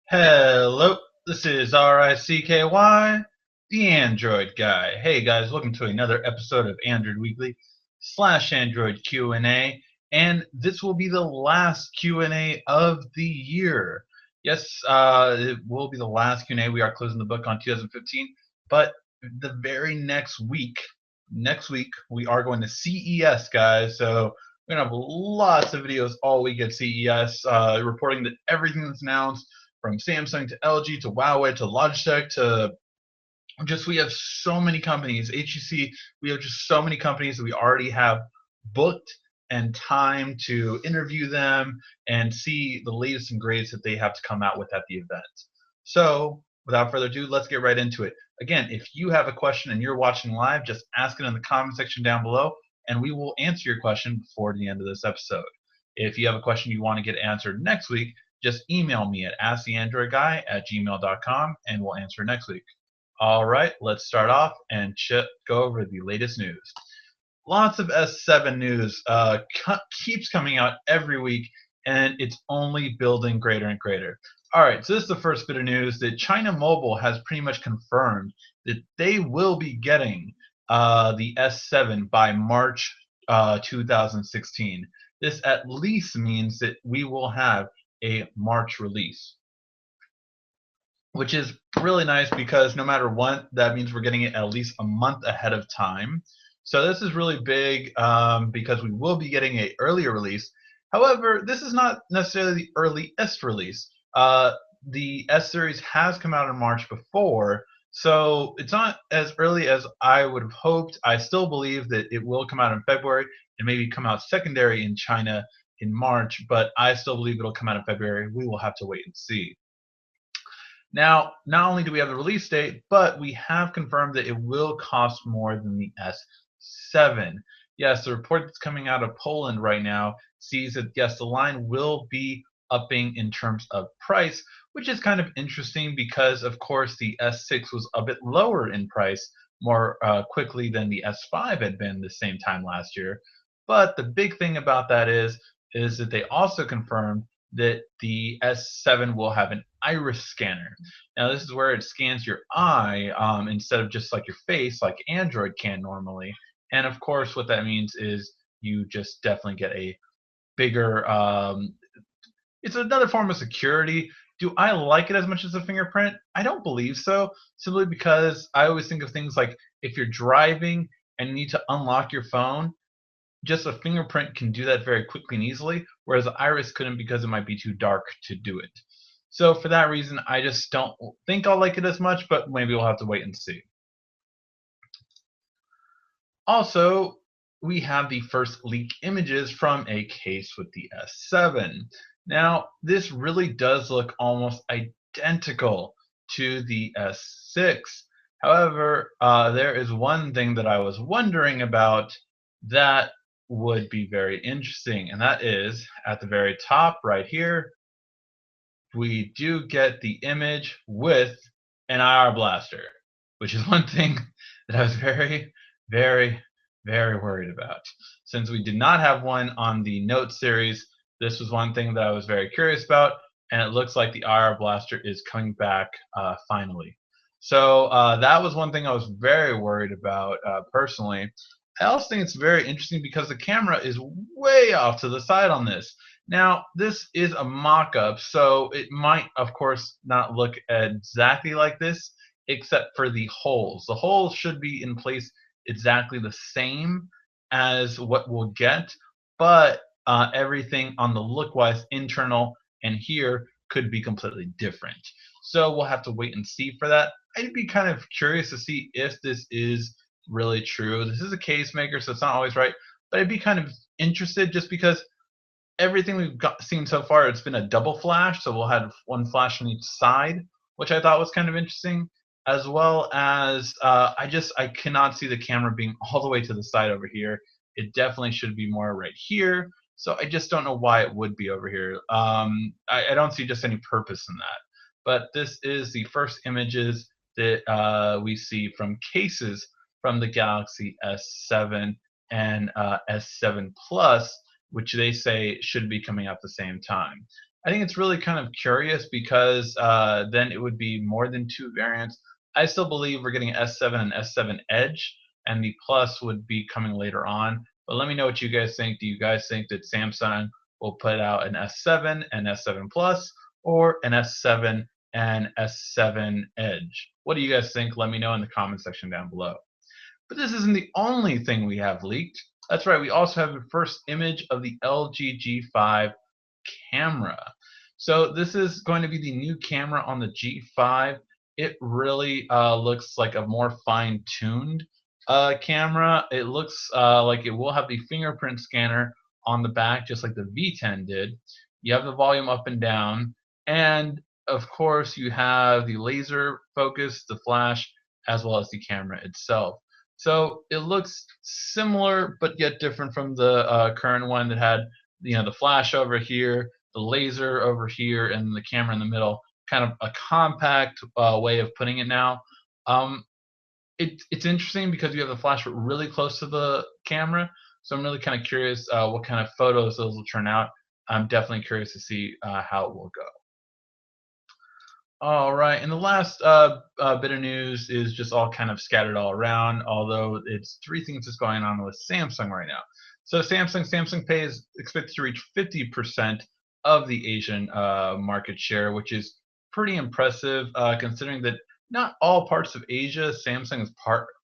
Hello, this is RICKY, the Android guy. Hey guys, welcome to another episode of Android Weekly / Android Q&A, and this will be the last Q&A of the year. Yes, it will be the last Q&A. We are closing the book on 2015, but the very next week we are going to CES, guys. So we're gonna have lots of videos all week at CES, reporting that everything that's announced from Samsung to LG to Huawei to Logitech to just we have so many companies. HEC, we have just so many companies that we already have booked and time to interview them and see the latest and greatest that they have to come out with at the event. So without further ado, let's get right into it. Again, if you have a question and you're watching live, just ask it in the comment section down below and we will answer your question before the end of this episode. If you have a question you want to get answered next week, just email me at asktheandroidguy@gmail.com and we'll answer next week. All right, let's start off and go over the latest news. Lots of S7 news keeps coming out every week, and it's only building greater and greater. All right, so this is the first bit of news that China Mobile has pretty much confirmed that they will be getting the S7 by March 2016. This at least means that we will have a March release, which is really nice because no matter what, that means we're getting it at least a month ahead of time. So this is really big because we will be getting an earlier release. However, this is not necessarily the earliest release. The S series has come out in March before, so it's not as early as I would have hoped. I still believe that it will come out in February and maybe come out secondary in China in March, but I still believe it'll come out in February. We will have to wait and see. Now, not only do we have the release date, but we have confirmed that it will cost more than the S7. Yes, the report that's coming out of Poland right now sees that, yes, the line will be upping in terms of price, which is kind of interesting because, of course, the S6 was a bit lower in price more quickly than the S5 had been the same time last year. But the big thing about that is that they also confirmed that the S7 will have an iris scanner. Now, this is where it scans your eye instead of just like your face, like Android can normally. And of course, what that means is you just definitely get a bigger. It's another form of security. Do I like it as much as a fingerprint? I don't believe so, simply because I always think of things like if you're driving and you need to unlock your phone, just a fingerprint can do that very quickly and easily, whereas the iris couldn't because it might be too dark to do it. So for that reason, I just don't think I'll like it as much, but maybe we'll have to wait and see. Also, we have the first leak images from a case with the S7. Now, this really does look almost identical to the S6. However, there is one thing that I was wondering about that would be very interesting, and that is at the very top right here, we do get the image with an IR blaster, which is one thing that I was very, very, very worried about. Since we did not have one on the Note series, this was one thing that I was very curious about, and it looks like the IR blaster is coming back finally. So that was one thing I was very worried about personally. I also think it's very interesting because the camera is way off to the side on this. Now, this is a mock-up, so it might, of course, not look exactly like this, except for the holes. The holes should be in place exactly the same as what we'll get, but everything on the look-wise, internal, and here could be completely different. So we'll have to wait and see for that. I'd be kind of curious to see if this is really true. This is a case maker, so it's not always right, but I'd be kind of interested just because everything we've seen so far, it's been a double flash, so we'll have one flash on each side, which I thought was kind of interesting, as well as I cannot see the camera being all the way to the side over here. It definitely should be more right here, so I just don't know why it would be over here. I don't see just any purpose in that. But this is the first images that we see from cases from the Galaxy S7 and S7 Plus, which they say should be coming out at the same time. I think it's really kind of curious because then it would be more than two variants. I still believe we're getting S7 and S7 Edge, and the Plus would be coming later on. But let me know what you guys think. Do you guys think that Samsung will put out an S7 and S7 Plus, or an S7 and S7 Edge? What do you guys think? Let me know in the comment section down below. But this isn't the only thing we have leaked. That's right, we also have the first image of the LG G5 camera. So this is going to be the new camera on the G5. It really looks like a more fine-tuned camera. It looks like it will have the fingerprint scanner on the back, just like the V10 did. You have the volume up and down, and of course you have the laser focus, the flash, as well as the camera itself. So it looks similar, but yet different from the current one that had, the flash over here, the laser over here, and the camera in the middle. Kind of a compact way of putting it now. Um, it's interesting because you have the flash really close to the camera, so I'm really kind of curious what kind of photos those will turn out. I'm definitely curious to see how it will go. All right, and the last bit of news is just all kind of scattered all around, although it's three things that's going on with Samsung right now. So Samsung Pay is expected to reach 50% of the Asian market share, which is pretty impressive considering that not all parts of Asia Samsung is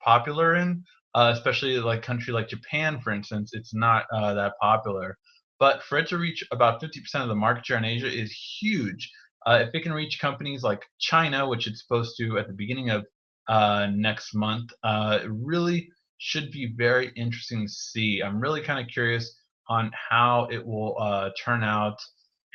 popular in, especially like country like Japan, for instance, it's not that popular. But for it to reach about 50% of the market share in Asia is huge. If it can reach companies like China, which it's supposed to at the beginning of next month, it really should be very interesting to see. I'm really kind of curious on how it will turn out.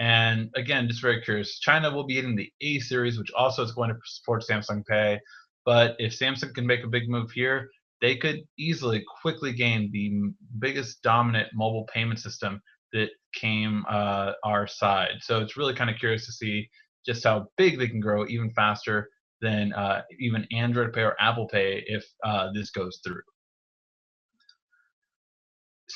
And again, just very curious. China will be getting the A series, which also is going to support Samsung Pay. But if Samsung can make a big move here, they could easily, quickly gain the biggest dominant mobile payment system that came our side. So it's really kind of curious to see just how big they can grow even faster than even Android Pay or Apple Pay if this goes through.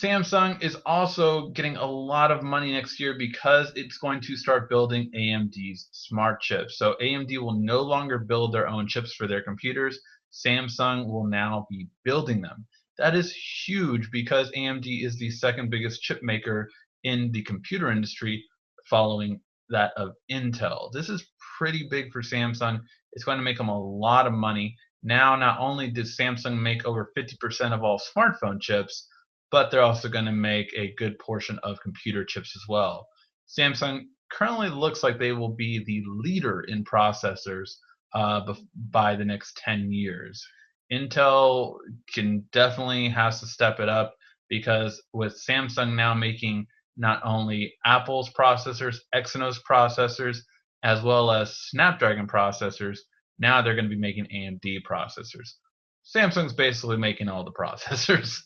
Samsung is also getting a lot of money next year because it's going to start building AMD's smart chips. So AMD will no longer build their own chips for their computers. Samsung will now be building them. That is huge because AMD is the second biggest chip maker in the computer industry, following that of Intel. This is pretty big for Samsung. It's going to make them a lot of money. Now, not only does Samsung make over 50% of all smartphone chips, but they're also going to make a good portion of computer chips as well. Samsung currently looks like they will be the leader in processors by the next 10 years. Intel can definitely has to step it up because with Samsung now making not only Apple's processors, Exynos processors, as well as Snapdragon processors, now they're going to be making AMD processors. Samsung's basically making all the processors.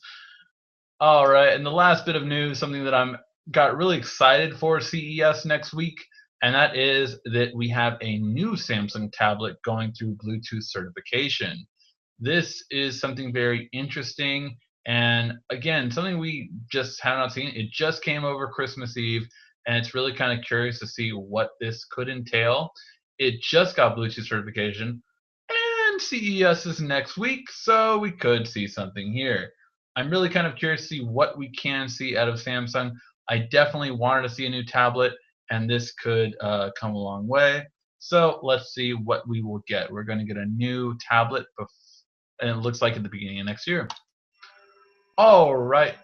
All right, and the last bit of news, something that I'm got really excited for CES next week, and that is that we have a new Samsung tablet going through Bluetooth certification. This is something very interesting, and again, something we just have not seen. It just came over Christmas Eve, and it's really kind of curious to see what this could entail. It just got Bluetooth certification, and CES is next week, so we could see something here. I'm really kind of curious to see what we can see out of Samsung. I definitely wanted to see a new tablet, and this could come a long way. So let's see what we will get. We're going to get a new tablet, and it looks like at the beginning of next year. All right,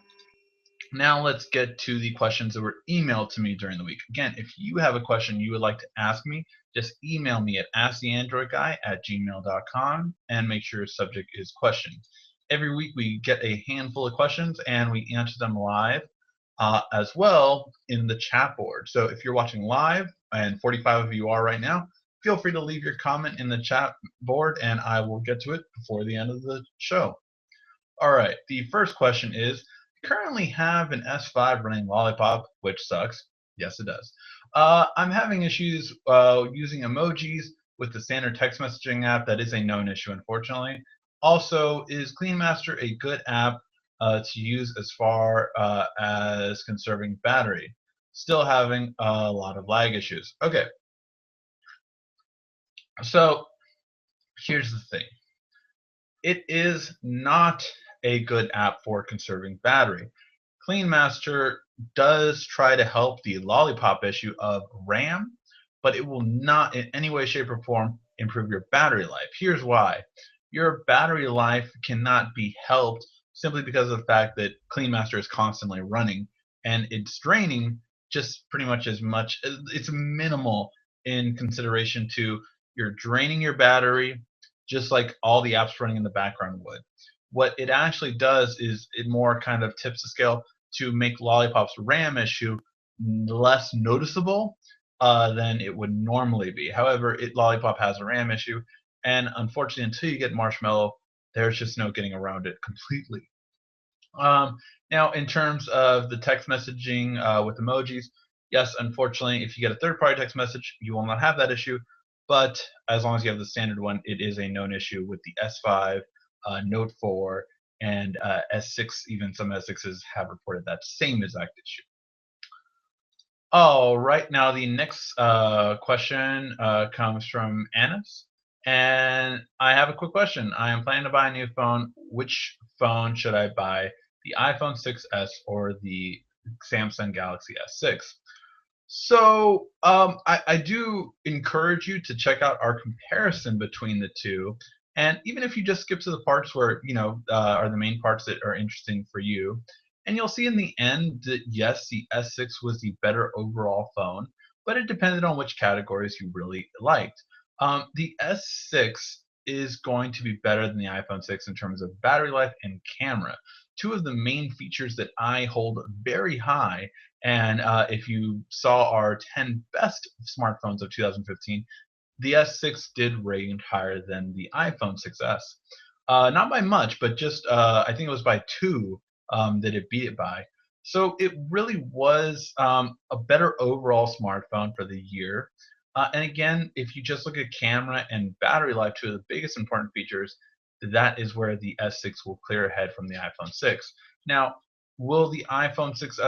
now let's get to the questions that were emailed to me during the week. Again, if you have a question you would like to ask me, just email me at asktheandroidguy@gmail.com and make sure your subject is question. Every week we get a handful of questions and we answer them live as well in the chat board. So if you're watching live, and 45 of you are right now, feel free to leave your comment in the chat board and I will get to it before the end of the show. All right, the first question is, currently have an S5 running Lollipop, which sucks. Yes, it does. I'm having issues using emojis with the standard text messaging app. That is a known issue, unfortunately. Also, is CleanMaster a good app to use as far as conserving battery? still having a lot of lag issues. Okay, so here's the thing. It is not a good app for conserving battery. Clean Master does try to help the lollipop issue of RAM, but it will not in any way, shape, or form improve your battery life. Here's why. Your battery life cannot be helped simply because of the fact that Clean Master is constantly running and it's draining just pretty much as much. It's minimal in consideration to you're draining your battery just like all the apps running in the background would. What it actually does is it more kind of tips the scale to make Lollipop's RAM issue less noticeable than it would normally be. However, Lollipop has a RAM issue, and unfortunately, until you get Marshmallow, there's just no getting around it completely. Um, Now, in terms of the text messaging with emojis, yes, unfortunately, if you get a third-party text message, you will not have that issue. But as long as you have the standard one, it is a known issue with the S5, Note 4, and S6. Even some S6s have reported that same exact issue. All right, now the next question comes from Anis, and I have a quick question. I am planning to buy a new phone. Which phone should I buy? The iPhone 6s or the Samsung Galaxy S6? So I do encourage you to check out our comparison between the two, and even if you just skip to the parts where are the main parts that are interesting for you, and you'll see in the end that yes, the S6 was the better overall phone, but it depended on which categories you really liked. The S6 is going to be better than the iPhone 6 in terms of battery life and camera. Two of the main features that I hold very high, and if you saw our 10 best smartphones of 2015, the S6 did rank higher than the iPhone 6s. Not by much, but just I think it was by two that it beat it by. So it really was a better overall smartphone for the year. And again, if you just look at camera and battery life, two of the biggest important features, that is where the S6 will clear ahead from the iPhone 6. Now, will the iPhone 6s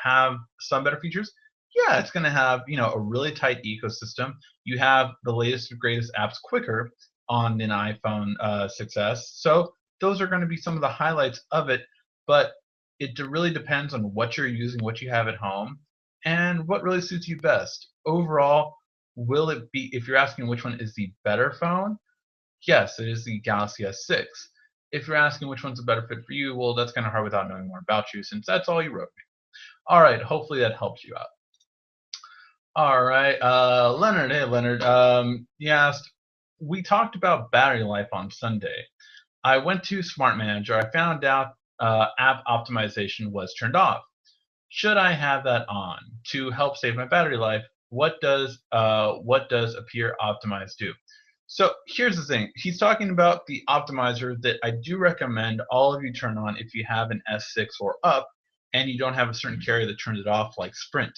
have some better features? Yeah, it's going to have a really tight ecosystem. You have the latest and greatest apps quicker on an iPhone 6s, so those are going to be some of the highlights of it. But it really depends on what you're using, what you have at home, and what really suits you best. Overall, will it be? If you're asking which one is the better phone, yes, it is the Galaxy S6. If you're asking which one's a better fit for you, well, that's kind of hard without knowing more about you, since that's all you wrote me. All right, hopefully that helps you out. All right, Leonard. Hey, Leonard. He asked, we talked about battery life on Sunday. I went to Smart Manager. I found out app optimization was turned off. Should I have that on to help save my battery life? What does Appear Optimize do? So here's the thing. He's talking about the optimizer that I do recommend all of you turn on if you have an S6 or up and you don't have a certain carrier that turns it off like Sprint.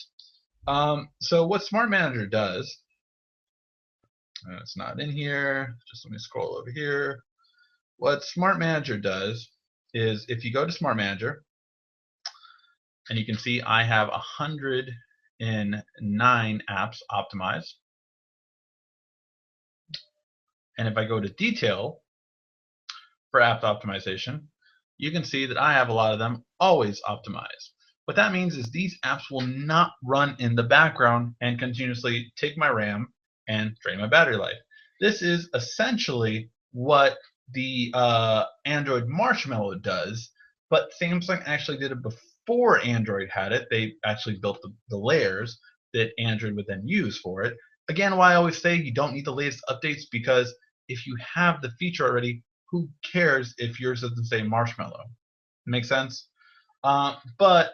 So what Smart Manager does, it's not in here, just let me scroll over here. What Smart Manager does is if you go to Smart Manager, and you can see I have 109 apps optimized. And if I go to detail for app optimization, you can see that I have a lot of them always optimized. What that means is these apps will not run in the background and continuously take my RAM and drain my battery life. This is essentially what the Android Marshmallow does, but Samsung actually did it before Android had it. They actually built the layers that Android would then use for it. Again, why I always say you don't need the latest updates, because if you have the feature already, who cares if yours doesn't say Marshmallow? Make sense? But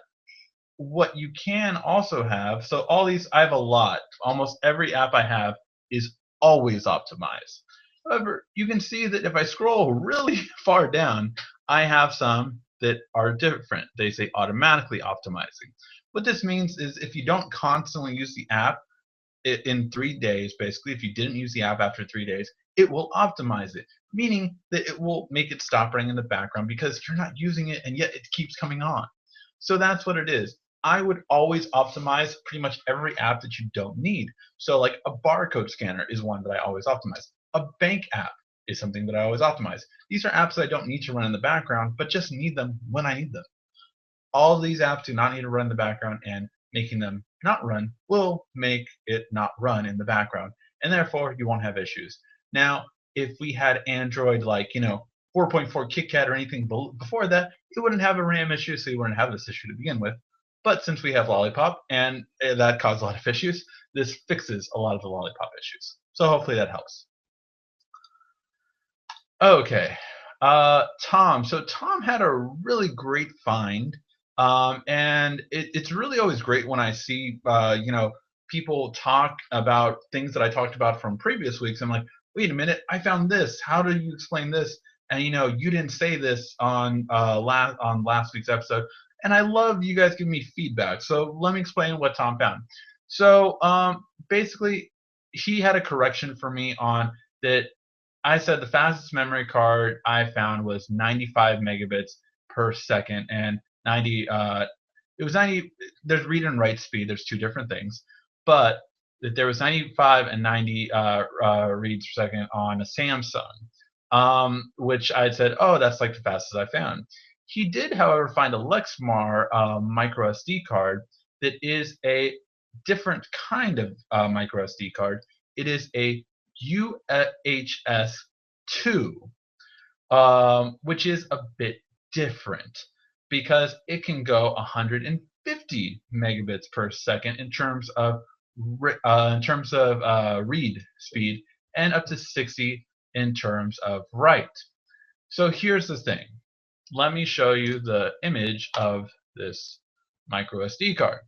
what you can also have, so all these, I have a lot. Almost every app I have is always optimized. However, you can see that if I scroll really far down, I have some that are different. They say automatically optimizing. What this means is if you don't constantly use the app in 3 days, basically, if you didn't use the app after 3 days, it will optimize it, meaning that it will make it stop running in the background because you're not using it and yet it keeps coming on. So that's what it is. I would always optimize pretty much every app that you don't need. So like a barcode scanner is one that I always optimize. A bank app is something that I always optimize. These are apps that I don't need to run in the background, but just need them when I need them. All of these apps do not need to run in the background, and making them not run will make it not run in the background, and therefore you won't have issues. Now, if we had Android like 4.4 KitKat or anything before that, it wouldn't have a RAM issue, so you wouldn't have this issue to begin with. But since we have Lollipop, and that caused a lot of issues, this fixes a lot of the Lollipop issues. So hopefully that helps. Okay. Tom. So Tom had a really great find, and it's really always great when I see people talk about things that I talked about from previous weeks. I'm like, wait a minute, I found this. How do you explain this? And you didn't say this on last week's episode. And I love you guys giving me feedback. So let me explain what Tom found. So basically, he had a correction for me on that. I said the fastest memory card I found was 95 megabits per second, and 90. It was 90. There's read and write speed. There's two different things, but that there was 95 and 90 reads per second on a Samsung, which I said, oh, that's like the fastest I found. He did, however, find a Lexmark micro SD card that is a different kind of micro SD card. It is a UHS-2, which is a bit different because it can go 150 megabits per second in terms of read speed, and up to 60 in terms of write. So here's the thing. Let me show you the image of this micro SD card.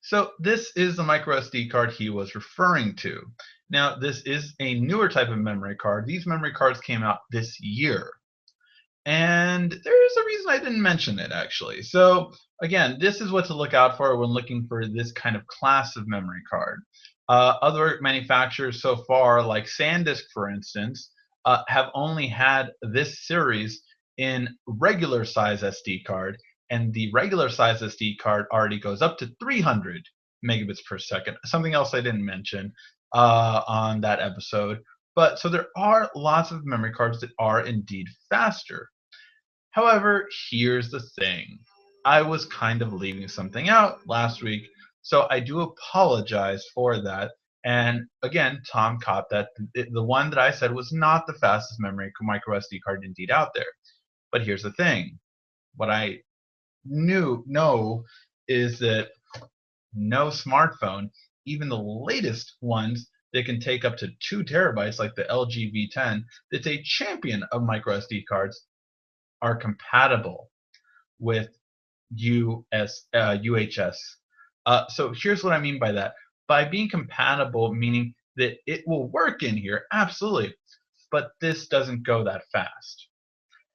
So this is the micro SD card he was referring to. Now, this is a newer type of memory card. These memory cards came out this year. And there's a reason I didn't mention it, actually. So again, this is what to look out for when looking for this kind of class of memory card. Other manufacturers so far, like SanDisk, for instance, have only had this series in regular size SD card, and the regular size SD card already goes up to 300 megabits per second. Something else I didn't mention on that episode. But so there are lots of memory cards that are indeed faster. However, here's the thing. I was kind of leaving something out last week, so I do apologize for that. And again, Tom caught that the one that I said was not the fastest memory micro SD card indeed out there. But here's the thing. What I know is that no smartphone, even the latest ones that can take up to 2 terabytes like the LG V10, that's a champion of micro SD cards, are compatible with UHS. So here's what I mean by that. By being compatible, meaning that it will work in here, absolutely, but this doesn't go that fast.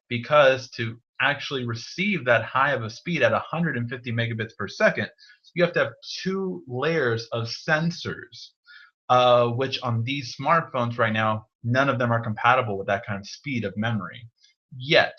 Because to actually receive that high of a speed at 150 megabits per second, you have to have 2 layers of sensors, which on these smartphones right now, none of them are compatible with that kind of speed of memory yet.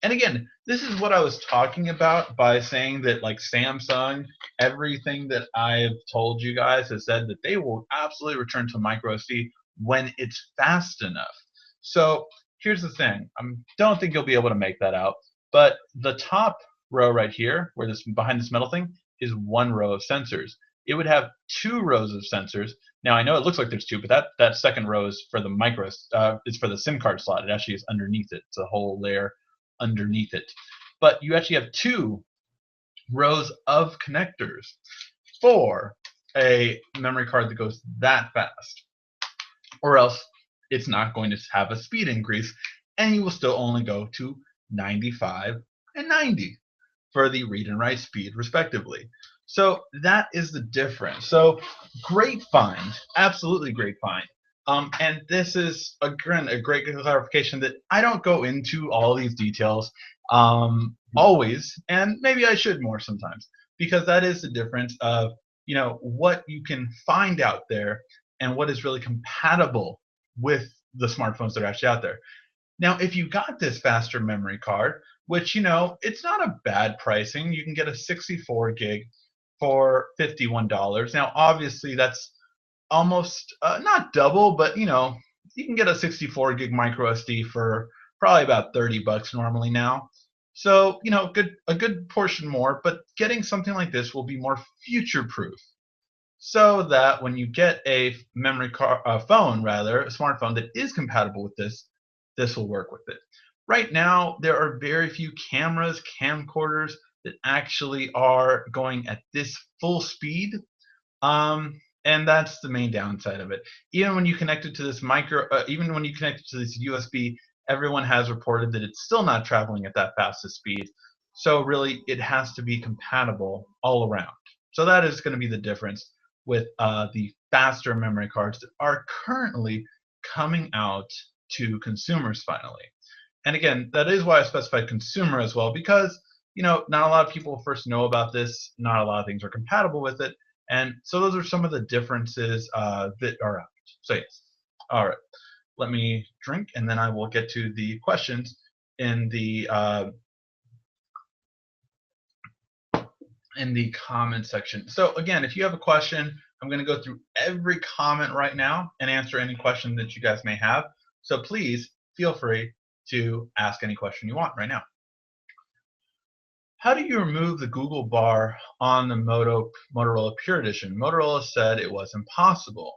And again, this is what I was talking about by saying that, like Samsung, everything that I've told you guys has said that they will absolutely return to micro SD when it's fast enough. So here's the thing. I don't think you'll be able to make that out, but the top row right here, where this behind this metal thing, is 1 row of sensors. It would have 2 rows of sensors. Now I know it looks like there's 2, but that second row is for the is for the SIM card slot. It actually is underneath it. It's a whole layer underneath it. But you actually have 2 rows of connectors for a memory card that goes that fast. Or else it's not going to have a speed increase, and you will still only go to 95 and 90 for the read and write speed, respectively. So that is the difference. So great find, absolutely great find. And this is, again, a great clarification that I don't go into all these details always, and maybe I should more sometimes, because that is the difference of what you can find out there and what is really compatible with the smartphones that are actually out there. Now, if you got this faster memory card, which it's not a bad pricing. You can get a 64 gig for $51. Now, obviously, that's almost not double, but you can get a 64 gig micro SD for probably about $30 normally now. So a good portion more, but getting something like this will be more future proof, so that when you get a memory card, a phone rather, a smartphone that is compatible with this will work with it. Right now, there are very few cameras, camcorders that actually are going at this full speed. And that's the main downside of it. Even when you connect it to this even when you connect it to this USB, everyone has reported that it's still not traveling at that fastest speed. So really, it has to be compatible all around. So that is going to be the difference with the faster memory cards that are currently coming out to consumers finally. And again, that is why I specified consumer as well, because not a lot of people first know about this. Not a lot of things are compatible with it, and so those are some of the differences that are out. So yes, all right. Let me drink, and then I will get to the questions in the comment section. So again, if you have a question, I'm going to go through every comment right now and answer any question that you guys may have. So please feel free to ask any question you want right now. How do you remove the Google bar on the Motorola Pure Edition? Motorola said it was impossible.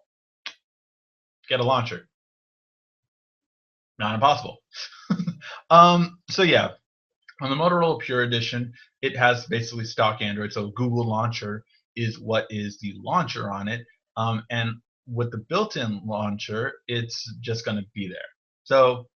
Get a launcher. Not impossible. So yeah, on the Motorola Pure Edition, it has basically stock Android. So Google Launcher is what is the launcher on it. And with the built-in launcher, it's just going to be there. So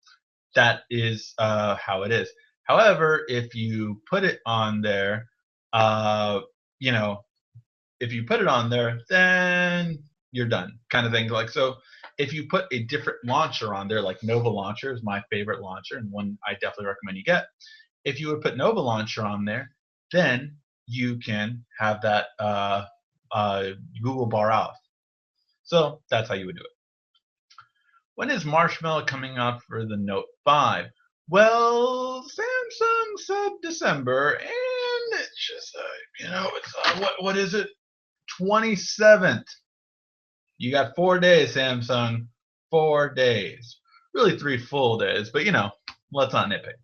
that is how it is. However, if you put it on there, if you put it on there, then you're done, kind of thing. Like, so if you put a different launcher on there, like Nova Launcher is my favorite launcher and one I definitely recommend you get. If you would put Nova Launcher on there, then you can have that Google bar off. So that's how you would do it. When is Marshmallow coming out for the Note 5? Well, Samsung said December, and it's just, it's what is it? 27th. You got 4 days, Samsung. 4 days. Really 3 full days, but let's not nitpick.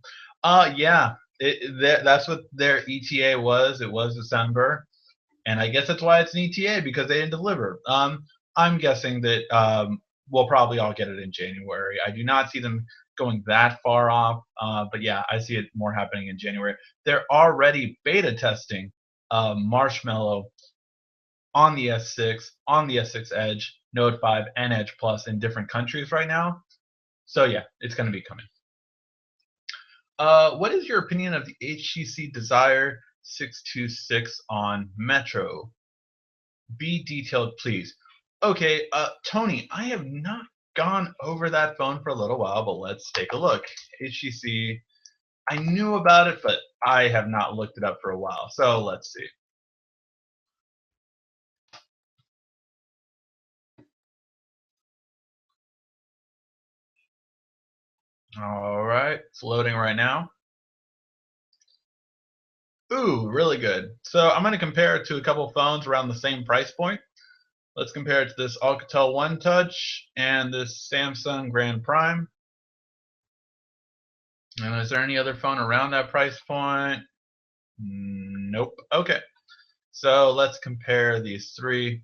Yeah, that's what their ETA was. It was December, and I guess that's why it's an ETA, because they didn't deliver. I'm guessing that we'll probably all get it in January. I do not see them going that far off, but yeah, I see it more happening in January. They're already beta testing Marshmallow on the S6, on the S6 Edge, Note 5, and Edge Plus in different countries right now. So yeah, it's going to be coming. What is your opinion of the HTC Desire 626 on Metro? Be detailed, please. Okay, Tony, I have not gone over that phone for a little while, but let's take a look. HTC, I knew about it, but I have not looked it up for a while. So let's see. All right, it's loading right now. Ooh, really good. So I'm going to compare it to a couple phones around the same price point. Let's compare it to this Alcatel One Touch and this Samsung Grand Prime. And is there any other phone around that price point? Nope. Okay. So let's compare these three.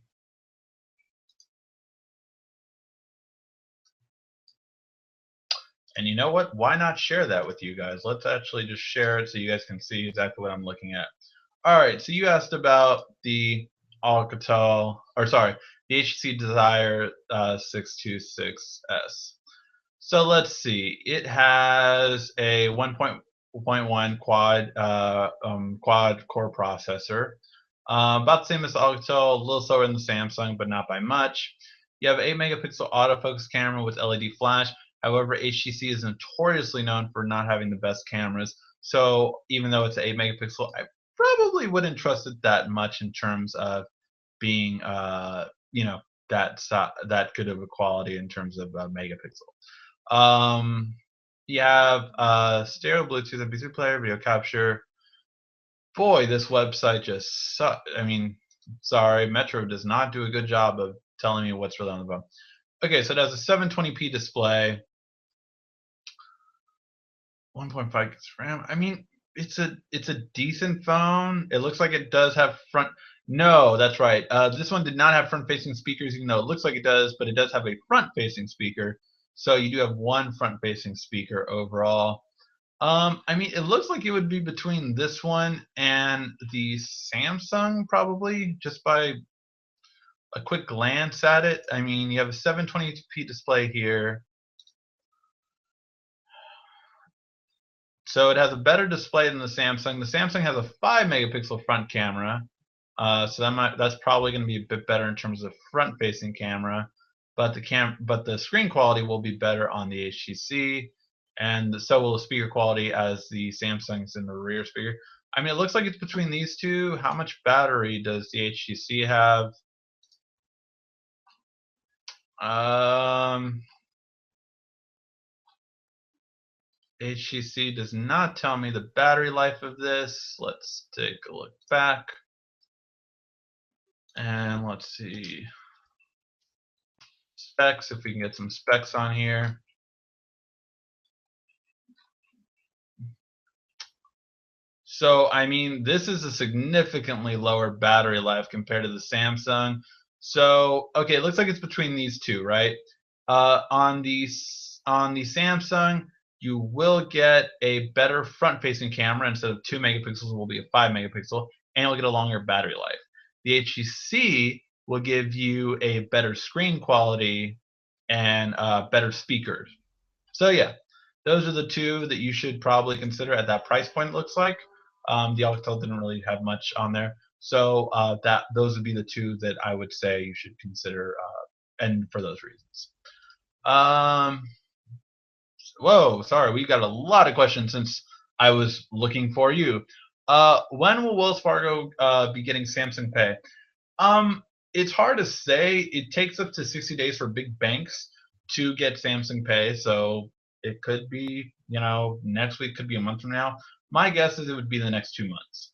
And you know what? Why not share that with you guys? Let's actually just share it so you guys can see exactly what I'm looking at. All right. So you asked about the Alcatel, or sorry, the HTC Desire 626S. So let's see. It has a 1.1 quad core processor, about the same as the Alcatel, a little slower than the Samsung, but not by much. You have 8 megapixel autofocus camera with LED flash. However, HTC is notoriously known for not having the best cameras. So even though it's an 8 megapixel, I probably wouldn't trust it that much in terms of being, that good of a quality in terms of megapixel. You have stereo, Bluetooth, MP3 player, video capture. Boy, this website just sucks. I mean, sorry, Metro does not do a good job of telling me what's really on the phone. Okay, so it has a 720p display, 1.5 gigs RAM. I mean, it's a decent phone. It looks like it does have front. No, that's right. This one did not have front-facing speakers, even though it looks like it does, but it does have a front-facing speaker. So you do have one front-facing speaker overall. I mean, it looks like it would be between this one and the Samsung, probably, just by a quick glance at it. I mean, you have a 720p display here. So it has a better display than the Samsung. The Samsung has a 5 megapixel front camera. So that's probably going to be a bit better in terms of front-facing camera, but the screen quality will be better on the HTC, and so will the speaker quality as the Samsung's in the rear speaker. I mean, it looks like it's between these two. How much battery does the HTC have? Um, HTC does not tell me the battery life of this. Let's take a look back, and let's see specs, if we can get some specs on here. So, I mean, this is a significantly lower battery life compared to the Samsung. So, okay, it looks like it's between these two, right? On the Samsung, you will get a better front-facing camera. Instead of 2 megapixels, it will be a 5 megapixel, and you'll get a longer battery life. The HTC will give you a better screen quality and better speakers. So yeah, those are the two that you should probably consider at that price point. It looks like the Alcatel didn't really have much on there, so that those would be the two that I would say you should consider, and for those reasons. Um, Whoa, sorry, we got a lot of questions since I was looking for you. When will Wells Fargo be getting Samsung Pay? Um, it's hard to say. It takes up to 60 days for big banks to get Samsung Pay, so it could be, next week, could be a month from now. My guess is it would be the next 2 months.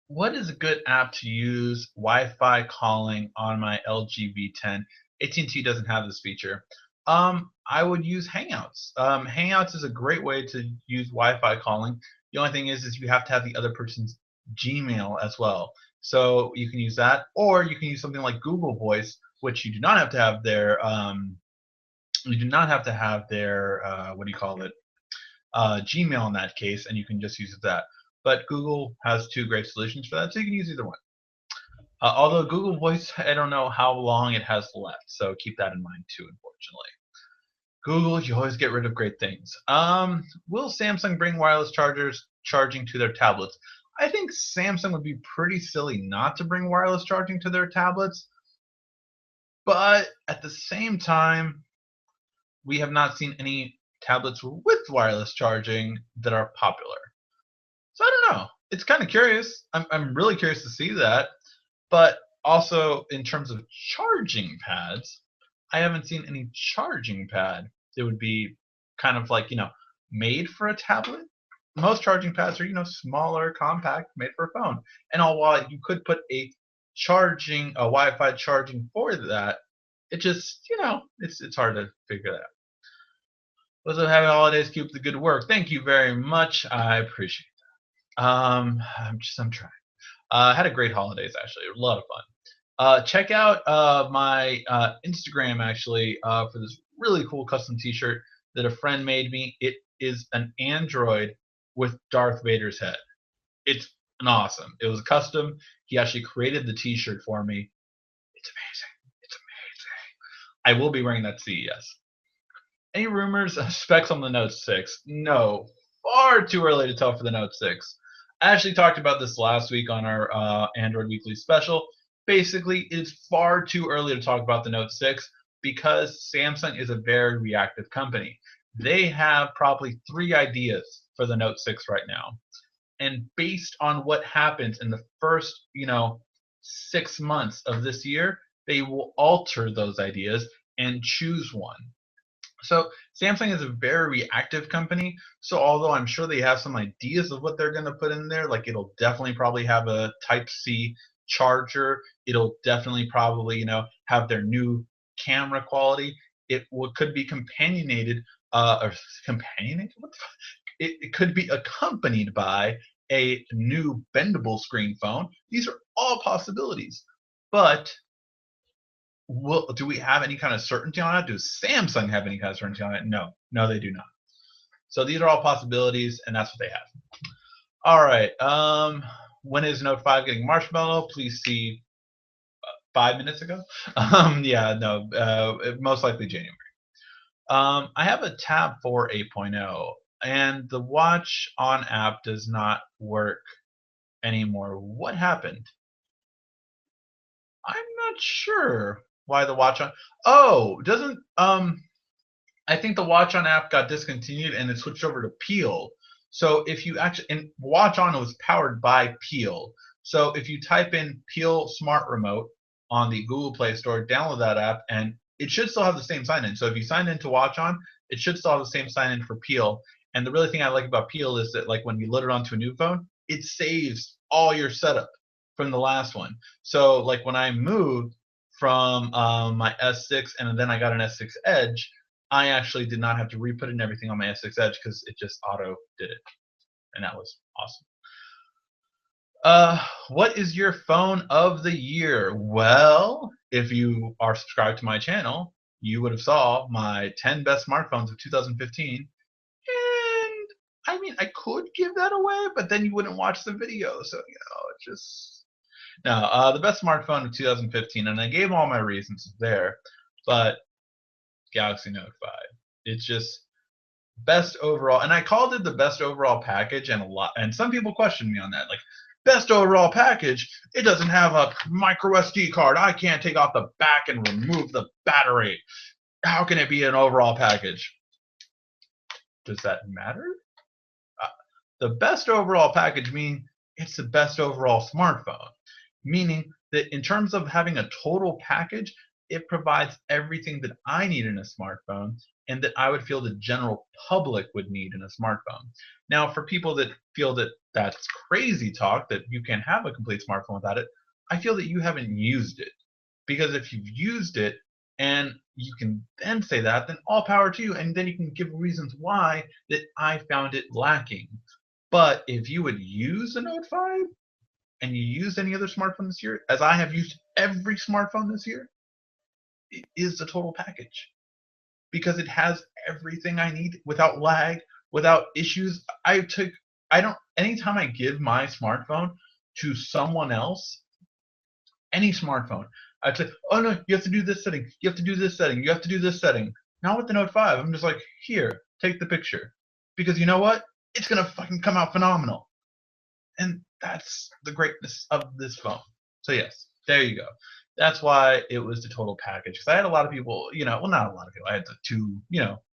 What is a good app to use Wi-Fi calling on my LG V10? AT&T doesn't have this feature. I would use Hangouts. Hangouts is a great way to use Wi-Fi calling. The only thing is you have to have the other person's Gmail as well. So you can use that, or you can use something like Google Voice, which you do not have to have their what do you call it, Gmail in that case, and you can just use that. But Google has two great solutions for that, so you can use either one. Although Google Voice, I don't know how long it has left, so keep that in mind too, unfortunately. Google, you always get rid of great things. Will Samsung bring wireless chargers charging to their tablets? I think Samsung would be pretty silly not to bring wireless charging to their tablets, but at the same time, we have not seen any tablets with wireless charging that are popular. So I don't know. It's kind of curious. I'm really curious to see that. But also, in terms of charging pads, I haven't seen any charging pad that would be kind of like, made for a tablet. Most charging pads are, smaller, compact, made for a phone. And all while you could put a Wi-Fi charging for that, it just, it's hard to figure that out. Also, happy holidays. Keep the good work. Thank you very much. I appreciate it. I'm trying. Had a great holidays, actually. A lot of fun. Check out my Instagram, actually, for this really cool custom T-shirt that a friend made me. It is an android with Darth Vader's head. It's an awesome. It was custom. He actually created the T-shirt for me. It's amazing. It's amazing. I will be wearing that at CES. Any rumors of specs on the Note 6? No. Far too early to tell for the Note 6. I actually talked about this last week on our Android Weekly Special. Basically, it's far too early to talk about the Note 6 because Samsung is a very reactive company. They have probably 3 ideas for the Note 6 right now. And based on what happens in the first, 6 months of this year, they will alter those ideas and choose one. So Samsung is a very reactive company. So although I'm sure they have some ideas of what they're going to put in there, like it'll definitely probably have a Type C charger. It'll definitely probably have their new camera quality. Could be companionated or companionated. What the fuck? It could be accompanied by a new bendable screen phone. These are all possibilities, but do we have any kind of certainty on it? Does Samsung have any kind of certainty on it? No, no, they do not. So these are all possibilities, and that's what they have. All right. When is Note 5 getting Marshmallow? Please see 5 minutes ago. Yeah, no, most likely January. I have a Tab 4 8.0, and the Watch On app does not work anymore. What happened? I'm not sure why the Watch On. Oh, doesn't I think the Watch On app got discontinued and it switched over to Peel. So if you actually, and Watch On was powered by Peel. So if you type in Peel Smart Remote on the Google Play Store, download that app, and it should still have the same sign in. So if you sign into Watch On, it should still have the same sign in for Peel. And the really thing I like about Peel is that like when you load it onto a new phone, it saves all your setup from the last one. So like when I moved from my S6 and then I got an S6 Edge, I actually did not have to re-put in everything on my S6 Edge because it just auto did it, and that was awesome. What is your phone of the year? Well, if you are subscribed to my channel, you would have saw my 10 best smartphones of 2015, and I mean, I could give that away, but then you wouldn't watch the video, so it's just no. The best smartphone of 2015, and I gave all my reasons there, but Galaxy Note 5. It's just best overall, and I called it the best overall package, and some people questioned me on that, like best overall package. It doesn't have a micro SD card. I can't take off the back and remove the battery. How can it be an overall package? Does that matter? The best overall package means it's the best overall smartphone, meaning that in terms of having a total package, it provides everything that I need in a smartphone and that I would feel the general public would need in a smartphone. Now, for people that feel that that's crazy talk, that you can't have a complete smartphone without it, I feel that you haven't used it. Because if you've used it and you can then say that, then all power to you. And then you can give reasons why that I found it lacking. But if you would use a Note 5 and you used any other smartphone this year, as I have used every smartphone this year, it is the total package because it has everything I need without lag, without issues. Anytime I give my smartphone to someone else, any smartphone, I'd say, oh no, you have to do this setting, you have to do this setting, you have to do this setting. Not with the Note 5. I'm just like, here, take the picture. Because you know what? It's going to fucking come out phenomenal. And that's the greatness of this phone. So yes, there you go. That's why it was the total package. Because I had a lot of people, well, not a lot of people. I had the two,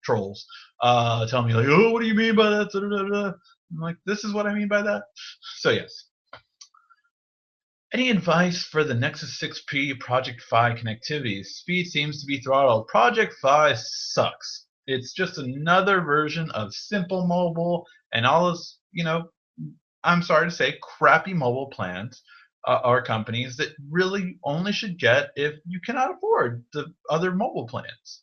trolls, tell me like, oh, what do you mean by that? Da, da, da, da. I'm like, this is what I mean by that. So yes. Any advice for the Nexus 6P Project Fi connectivity? Speed seems to be throttled. Project Fi sucks. It's just another version of Simple Mobile and all this, I'm sorry to say, crappy mobile plans or companies that really only should get if you cannot afford the other mobile plans.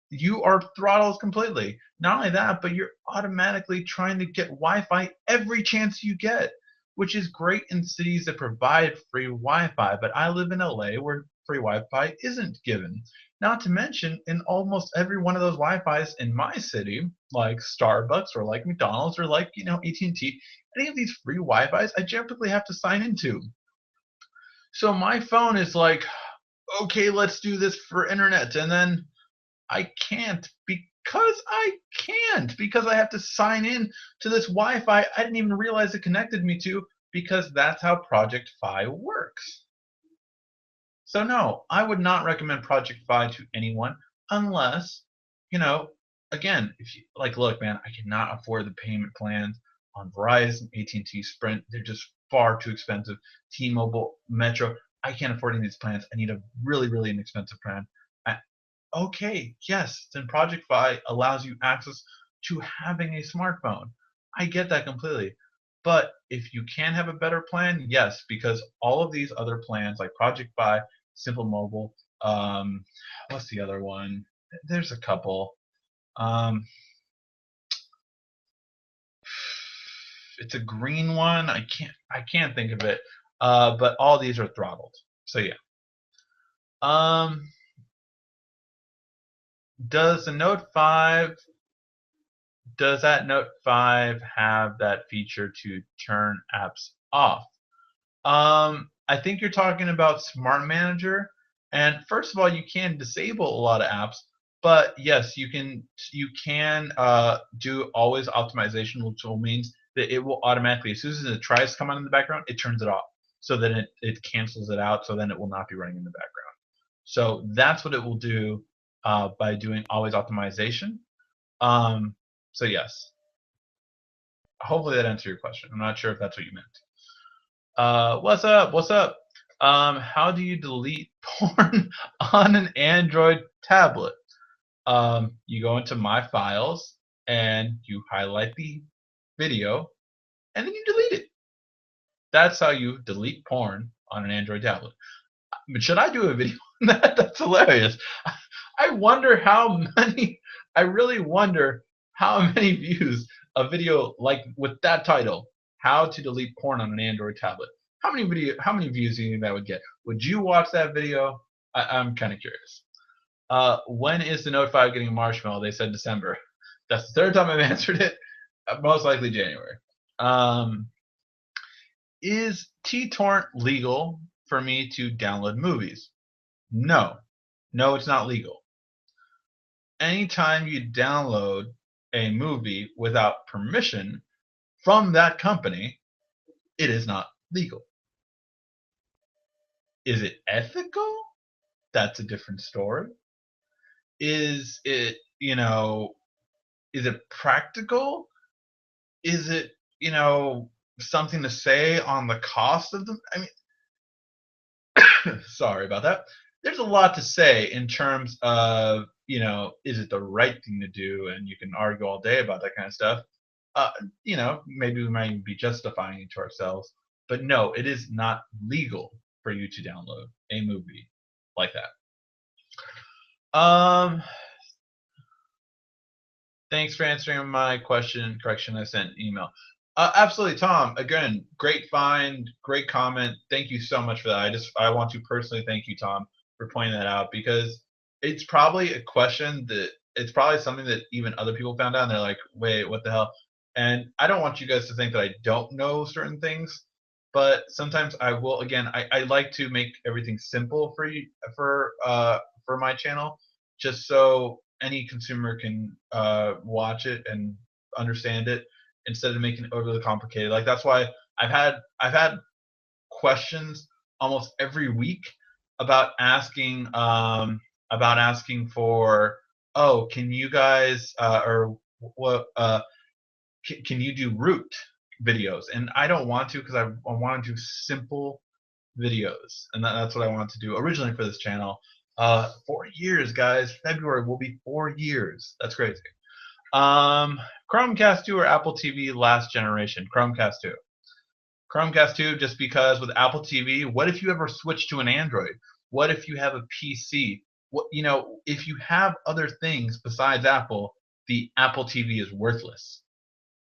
You are throttled completely. Not only that, but you're automatically trying to get Wi-Fi every chance you get, which is great in cities that provide free Wi-Fi. But I live in LA where free Wi-Fi isn't given. Not to mention, in almost every one of those Wi-Fis in my city, like Starbucks or like McDonald's or like AT&T, any of these free Wi-Fis, I typically have to sign into. So my phone is like, okay, let's do this for internet, and then I can't because I have to sign in to this Wi-Fi I didn't even realize it connected me to because that's how Project Fi works. So no, I would not recommend Project Fi to anyone unless, again, if you like, look, man, I cannot afford the payment plans on Verizon, AT&T, Sprint. They're just far too expensive. T-Mobile, Metro, I can't afford any of these plans. I need a really, really inexpensive plan. okay, yes, then Project Fi allows you access to having a smartphone. I get that completely. But if you can have a better plan, yes, because all of these other plans like Project Fi, Simple Mobile, um, what's the other one? There's a couple. Um, it's a green one. I can't think of it. But all these are throttled. So yeah. Um, does the Note 5 does that Note 5 have that feature to turn apps off? I think you're talking about Smart Manager. And first of all, you can disable a lot of apps, but yes, you can do always optimization, which will means that it will automatically, as soon as it tries to come on in the background, it turns it off. So then it cancels it out, so then it will not be running in the background. So that's what it will do by doing always optimization. Um, so yes, hopefully that answered your question. I'm not sure if that's what you meant. What's up? What's up? How do you delete porn on an Android tablet? You go into My Files and you highlight the video and then you delete it. That's how you delete porn on an Android tablet. But should I do a video on that? That's hilarious. I wonder how many. I really wonder how many views a video like with that title, "How to Delete Porn on an Android Tablet." How many views do you think that would get? Would you watch that video? I'm kind of curious. When is the Note 5 getting a marshmallow? They said December. That's the third time I've answered it. Most likely January. Um, is torrent legal for me to download movies? No. No, it's not legal. Anytime you download a movie without permission from that company, it is not legal. Is it ethical? That's a different story. Is it, is it practical? Is it, something to say on the cost of them? I mean, sorry about that. There's a lot to say in terms of, is it the right thing to do? And you can argue all day about that kind of stuff. uh, maybe we might be justifying it to ourselves, but no, it is not legal for you to download a movie like that. Thanks for answering my question. Correction, I sent an email. Absolutely, Tom. Again, great find, great comment. Thank you so much for that. I want to personally thank you, Tom, for pointing that out because it's probably a question that it's probably something that even other people found out and they're like, wait, what the hell? And I don't want you guys to think that I don't know certain things, but sometimes I will. Again, I like to make everything simple for you for my channel, just so any consumer can watch it and understand it instead of making it overly complicated. Like that's why I've had questions almost every week about asking for, oh, can you guys or what can you do root videos? And I don't want to because I want to do simple videos, and that's what I wanted to do originally for this channel. 4 years, guys. February will be 4 years. That's crazy. Um, Chromecast 2 or Apple TV last generation? Chromecast 2. Chromecast 2, just because with Apple TV, what if you ever switch to an Android? What if you have a PC? If you have other things besides Apple, the Apple TV is worthless.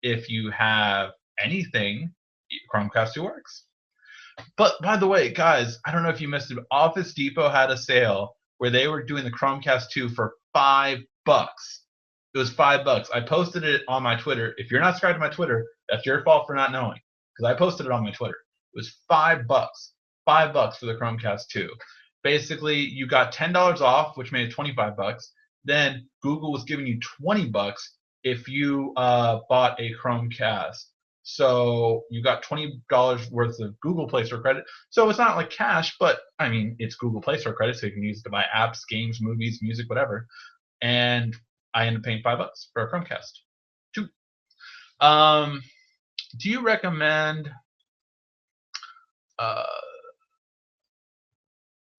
If you have anything, Chromecast 2 works. But by the way, guys, I don't know if you missed it. Office Depot had a sale where they were doing the Chromecast 2 for $5. It was $5. I posted it on my Twitter. If you're not subscribed to my Twitter, that's your fault for not knowing, because I posted it on my Twitter. It was $5. $5 for the Chromecast 2. Basically, you got $10 off, which made it $25. Then Google was giving you $20 if you bought a Chromecast. So you got $20 worth of Google Play Store credit. So it's not like cash, but I mean, it's Google Play Store credit, so you can use it to buy apps, games, movies, music, whatever. And I ended up paying $5 for a Chromecast. Two. Um, do you recommend? Uh,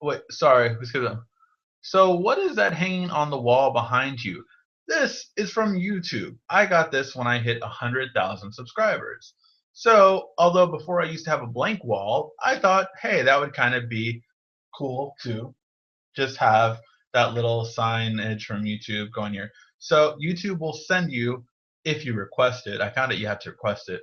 wait, sorry, let's get them. So what is that hanging on the wall behind you? This is from YouTube. I got this when I hit 100,000 subscribers. So although before I used to have a blank wall, I thought, hey, that would kind of be cool to just have that little signage from YouTube going here. So YouTube will send you, if you request it. I found out you have to request it.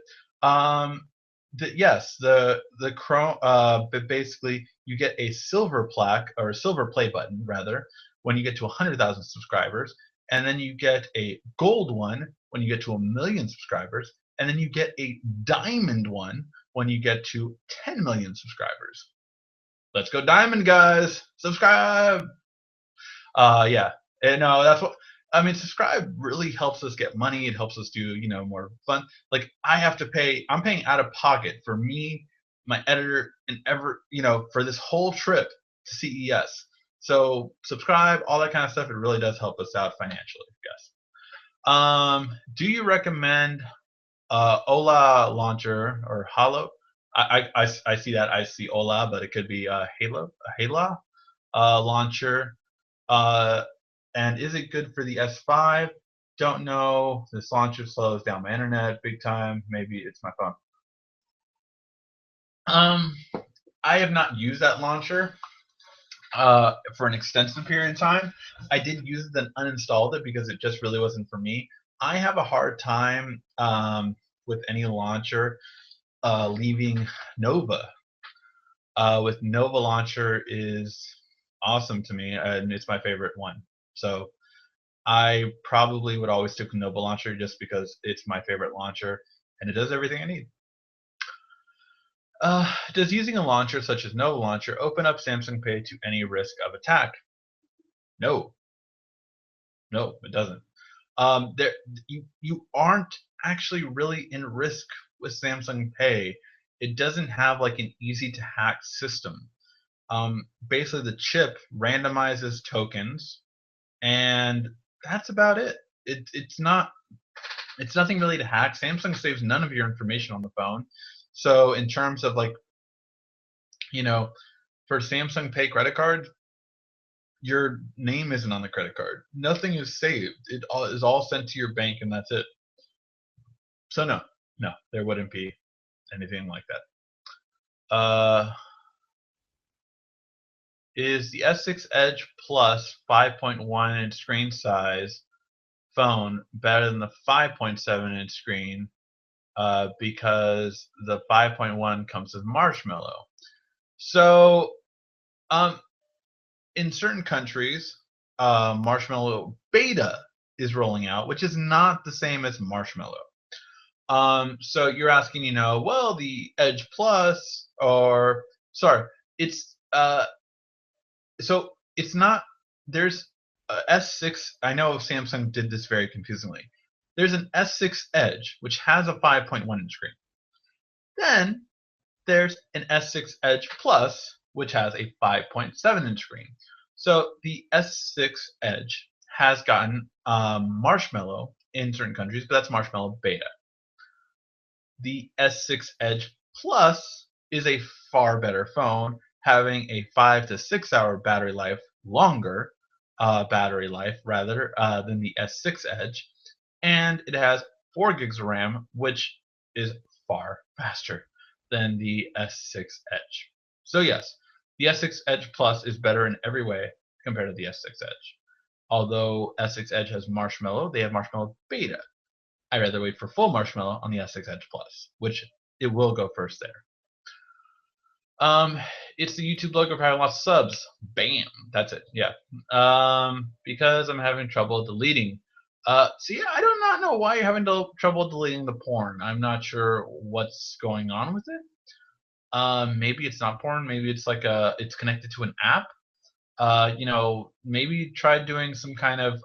Yes, the Chrome. But basically, you get a silver plaque or a silver play button rather when you get to 100,000 subscribers, and then you get a gold one when you get to 1 million subscribers, and then you get a diamond one when you get to 10 million subscribers. Let's go diamond, guys! Subscribe. Yeah, and no, that's what I mean. Subscribe really helps us get money. It helps us do more fun. Like I have to pay. I'm paying out of pocket for me, my editor, and for this whole trip to CES. So subscribe, all that kind of stuff. It really does help us out financially. Yes. Do you recommend Ola launcher or Halo? I see that. I see Ola, but it could be Halo launcher. Uh, and is it good for the S5? Don't know. This launcher slows down my internet big time. Maybe it's my phone. Um, I have not used that launcher for an extensive period of time. I did use it, then uninstalled it because it just really wasn't for me. I have a hard time with any launcher leaving Nova. With Nova launcher is awesome to me, and it's my favorite one. So I probably would always stick with Nova launcher just because it's my favorite launcher and it does everything I need. Does using a launcher such as Nova launcher open up Samsung Pay to any risk of attack? No, no, it doesn't. There, you aren't actually really in risk with Samsung Pay. It doesn't have like an easy to hack system. Basically, the chip randomizes tokens, and that's about it. It's nothing really to hack. Samsung saves none of your information on the phone. So in terms of like, you know, for Samsung Pay credit card, your name isn't on the credit card. Nothing is saved. It all is all sent to your bank, and that's it. So no, no, there wouldn't be anything like that. Is the S6 Edge Plus 5.1-inch screen size phone better than the 5.7-inch screen because the 5.1 comes with Marshmallow? So, um, in certain countries, Marshmallow Beta is rolling out, which is not the same as Marshmallow. So you're asking, well, the Edge Plus, or sorry, it's so it's not. There's a S6. I know Samsung did this very confusingly. There's an S6 Edge which has a 5.1-inch screen. Then there's an S6 Edge Plus, which has a 5.7-inch screen. So the S6 Edge has gotten Marshmallow in certain countries, but that's Marshmallow Beta. The S6 Edge Plus is a far better phone, having a 5 to 6 hour battery life rather than the S6 Edge, and it has 4 gigs of RAM, which is far faster than the S6 Edge. So yes, the S6 Edge Plus is better in every way compared to the S6 Edge. Although S6 Edge has Marshmallow, they have Marshmallow Beta. I'd rather wait for full Marshmallow on the S6 Edge Plus, which it will go first there. It's the YouTube logo for having lots of subs. Bam, that's it. Yeah. Because I'm having trouble deleting. See, I do not know why you're having trouble deleting the porn. I'm not sure what's going on with it. Maybe it's not porn. Maybe it's like it's connected to an app. Maybe try doing some kind of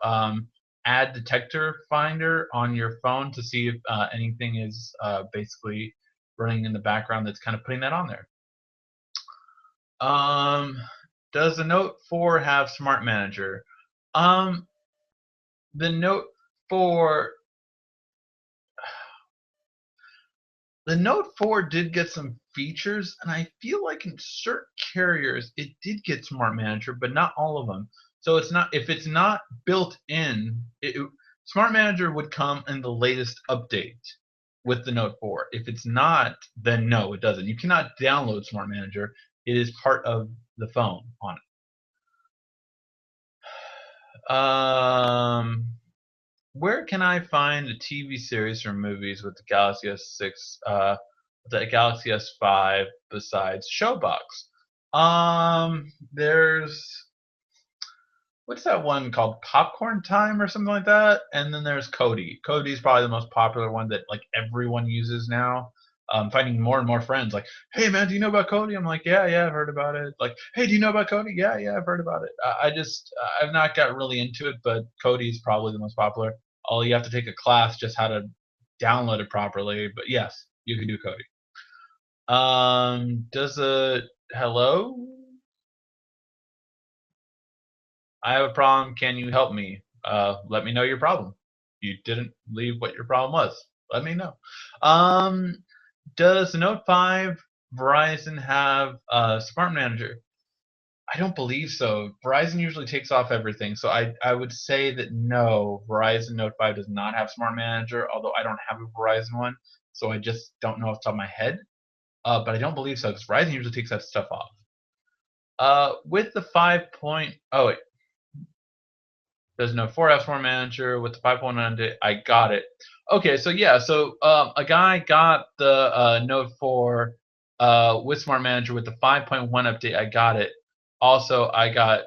ad detector finder on your phone to see if anything is basically running in the background that's kind of putting that on there. Does the Note 4 have Smart Manager? The Note 4 The Note 4 did get some features, and I feel like in certain carriers it did get Smart Manager, but not all of them. So it's not, if it's not built in, Smart Manager would come in the latest update with the Note 4. If it's not, then no, it doesn't. You cannot download Smart Manager. It is part of the phone on it. Where can I find a TV series or movies with the Galaxy S6, the Galaxy S5 besides Showbox? There's, what's that one called? Popcorn Time or something like that. And then there's Kodi. Kodi's probably the most popular one that like everyone uses now. Finding more and more friends like, hey man, do you know about Kodi? I'm like, yeah, I've heard about it. Like, hey, do you know about Kodi? Yeah, I've heard about it. I've not got really into it, but Kodi is probably the most popular. All you have to take a class just how to download it properly. But yes, you can do Kodi. Does a hello? I have a problem. Can you help me? Let me know your problem. You didn't leave what your problem was. Let me know. Um, does the Note 5 Verizon have a Smart Manager? I don't believe so. Verizon usually takes off everything, so I would say that no, Verizon Note 5 does not have Smart Manager, although I don't have a Verizon one, so I just don't know off the top of my head. But I don't believe so, because Verizon usually takes that stuff off. With the 5 point, oh wait, there's no 4F Smart Manager with the 5.1 update. I got it. Okay, so yeah, so a guy got the Note 4 with Smart Manager with the 5.1 update. I got it. Also, I got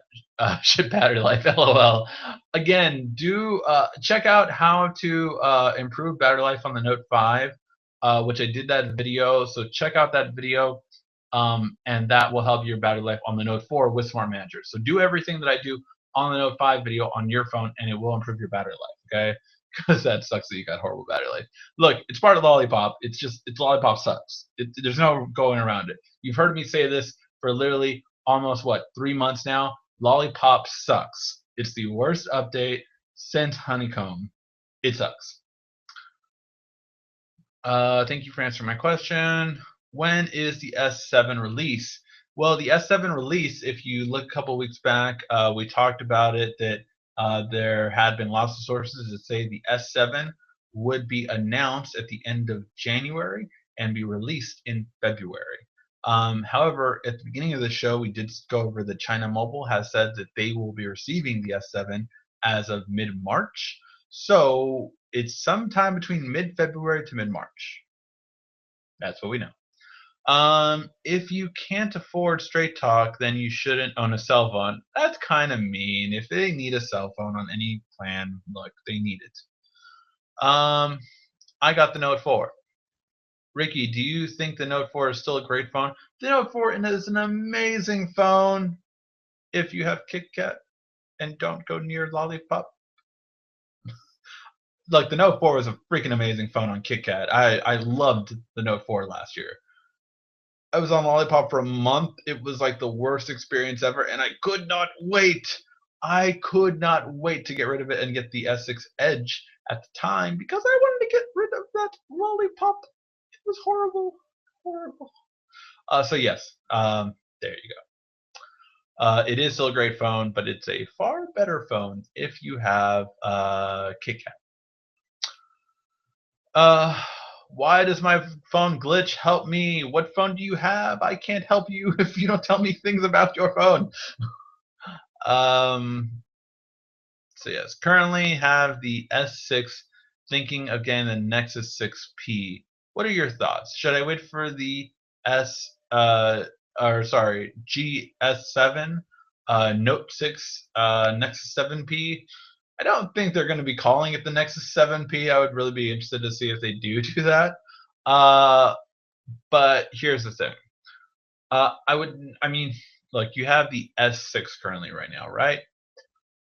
shit battery life. LOL. Again, do check out how to improve battery life on the Note 5, which I did that video. So check out that video, and that will help your battery life on the Note 4 with Smart Manager. So do everything that I do on the Note 5 video on your phone, and it will improve your battery life. Okay, because that sucks that you got horrible battery life. Look, it's part of Lollipop. It's Lollipop sucks. There's no going around it. You've heard me say this for literally almost what 3 months now. Lollipop sucks. It's the worst update since Honeycomb. It sucks. Thank you for answering my question. When is the S7 release? Well, the S7 release, if you look a couple weeks back, we talked about it that there had been lots of sources that say the S7 would be announced at the end of January and be released in February. However, at the beginning of the show, we did go over that China Mobile has said that they will be receiving the S7 as of mid-March. So it's sometime between mid-February to mid-March. That's what we know. If you can't afford Straight Talk, then you shouldn't own a cell phone. That's kind of mean. If they need a cell phone on any plan, look, they need it. I got the Note 4. Ricky, do you think the Note 4 is still a great phone? The Note 4 is an amazing phone if you have Kit Kat and don't go near Lollipop. Like the Note 4 was a freaking amazing phone on Kit Kat. I loved the Note 4 last year. I was on Lollipop for a month. It was like the worst experience ever, and I could not wait. I could not wait to get rid of it and get the S6 Edge at the time because I wanted to get rid of that Lollipop. It was horrible, horrible. So yes, there you go. It is still a great phone, but it's a far better phone if you have Kit Kat. Why does my phone glitch? Help me. What phone do you have? I can't help you if you don't tell me things about your phone. Um, so yes, currently have the S6, thinking of getting the Nexus 6P. What are your thoughts? Should I wait for the GS7, Note 6, Nexus 7P? I don't think they're going to be calling it the Nexus 7P. I would really be interested to see if they do that. But here's the thing. I mean, look, you have the S6 currently right now, right?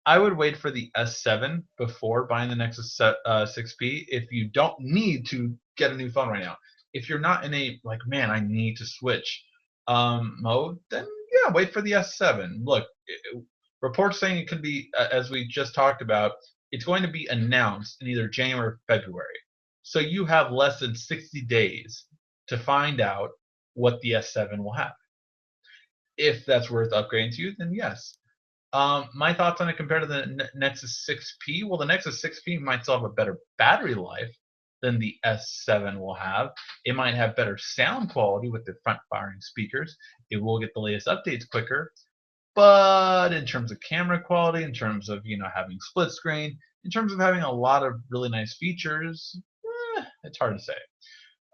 I would wait for the S7 before buying the Nexus 6P if you don't need to get a new phone right now. If you're not in a, like, man, I need to switch mode, then yeah, wait for the S7. Look, reports saying it could be, as we just talked about, it's going to be announced in either January or February. So you have less than 60 days to find out what the S7 will have. If that's worth upgrading to, then yes. My thoughts on it compared to the Nexus 6P. Well, the Nexus 6P might still have a better battery life than the S7 will have. It might have better sound quality with the front-firing speakers. It will get the latest updates quicker. But in terms of camera quality, in terms of having split screen, in terms of having a lot of really nice features, it's hard to say.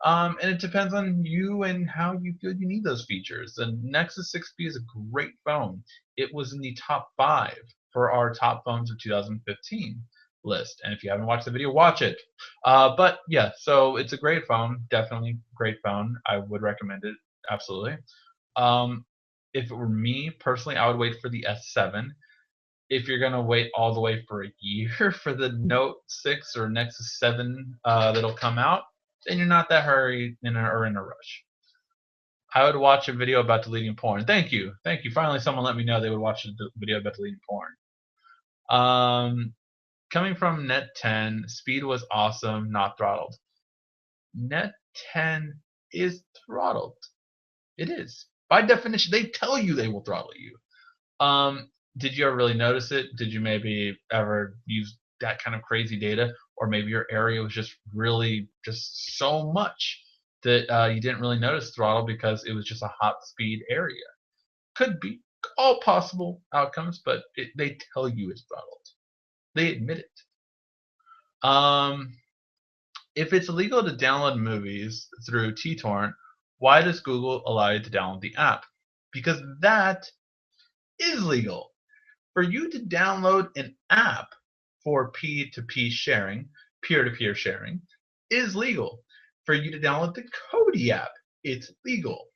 And it depends on you and how you feel you need those features. The Nexus 6P is a great phone. It was in the top 5 for our top phones of 2015 list. And if you haven't watched the video, watch it. But yeah, so it's a great phone. Definitely great phone. I would recommend it. Absolutely. If it were me personally, I would wait for the S7. If you're gonna wait all the way for a year for the Note 6 or Nexus 7 that'll come out, then you're not that hurry or in a rush. I would watch a video about deleting porn. Thank you. Finally, someone let me know they would watch a video about deleting porn. Coming from Net 10, speed was awesome, not throttled. Net 10 is throttled. It is. By definition, they tell you they will throttle you. Did you ever really notice it? Did you maybe ever use that kind of crazy data? Or maybe your area was just really just so much that you didn't really notice throttle because it was just a hot speed area. Could be all possible outcomes, but they tell you it's throttled. They admit it. If it's illegal to download movies through torrent, why does Google allow you to download the app? Because that is legal. For you to download an app for P2P sharing, peer-to-peer sharing, is legal. For you to download the Kodi app, it's legal.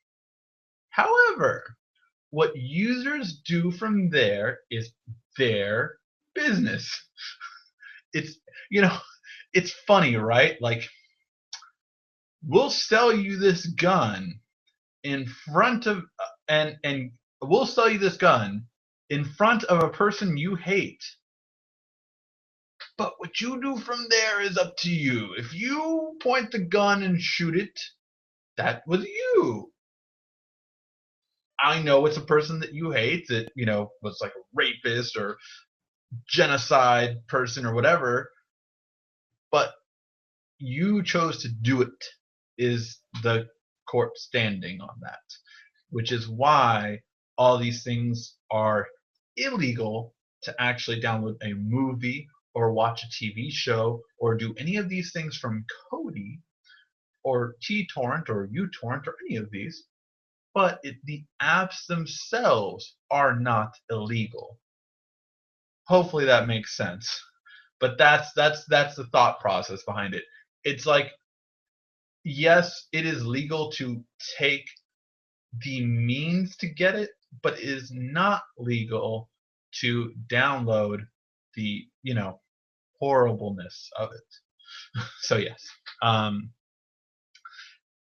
However, what users do from there is their business. It's it's funny, right? Like, we'll sell you this gun in front of and we'll sell you this gun in front of a person you hate. But what you do from there is up to you. If you point the gun and shoot it, that was you. I know it's a person that you hate that, was like a rapist or genocide person or whatever, but you chose to do it, is the court standing on that, which is why all these things are illegal to actually download a movie or watch a TV show or do any of these things from Kodi or torrent or uTorrent or any of these, but the apps themselves are not illegal. Hopefully that makes sense. But that's the thought process behind it. It's like, yes, it is legal to take the means to get it, but it is not legal to download the horribleness of it. So yes, not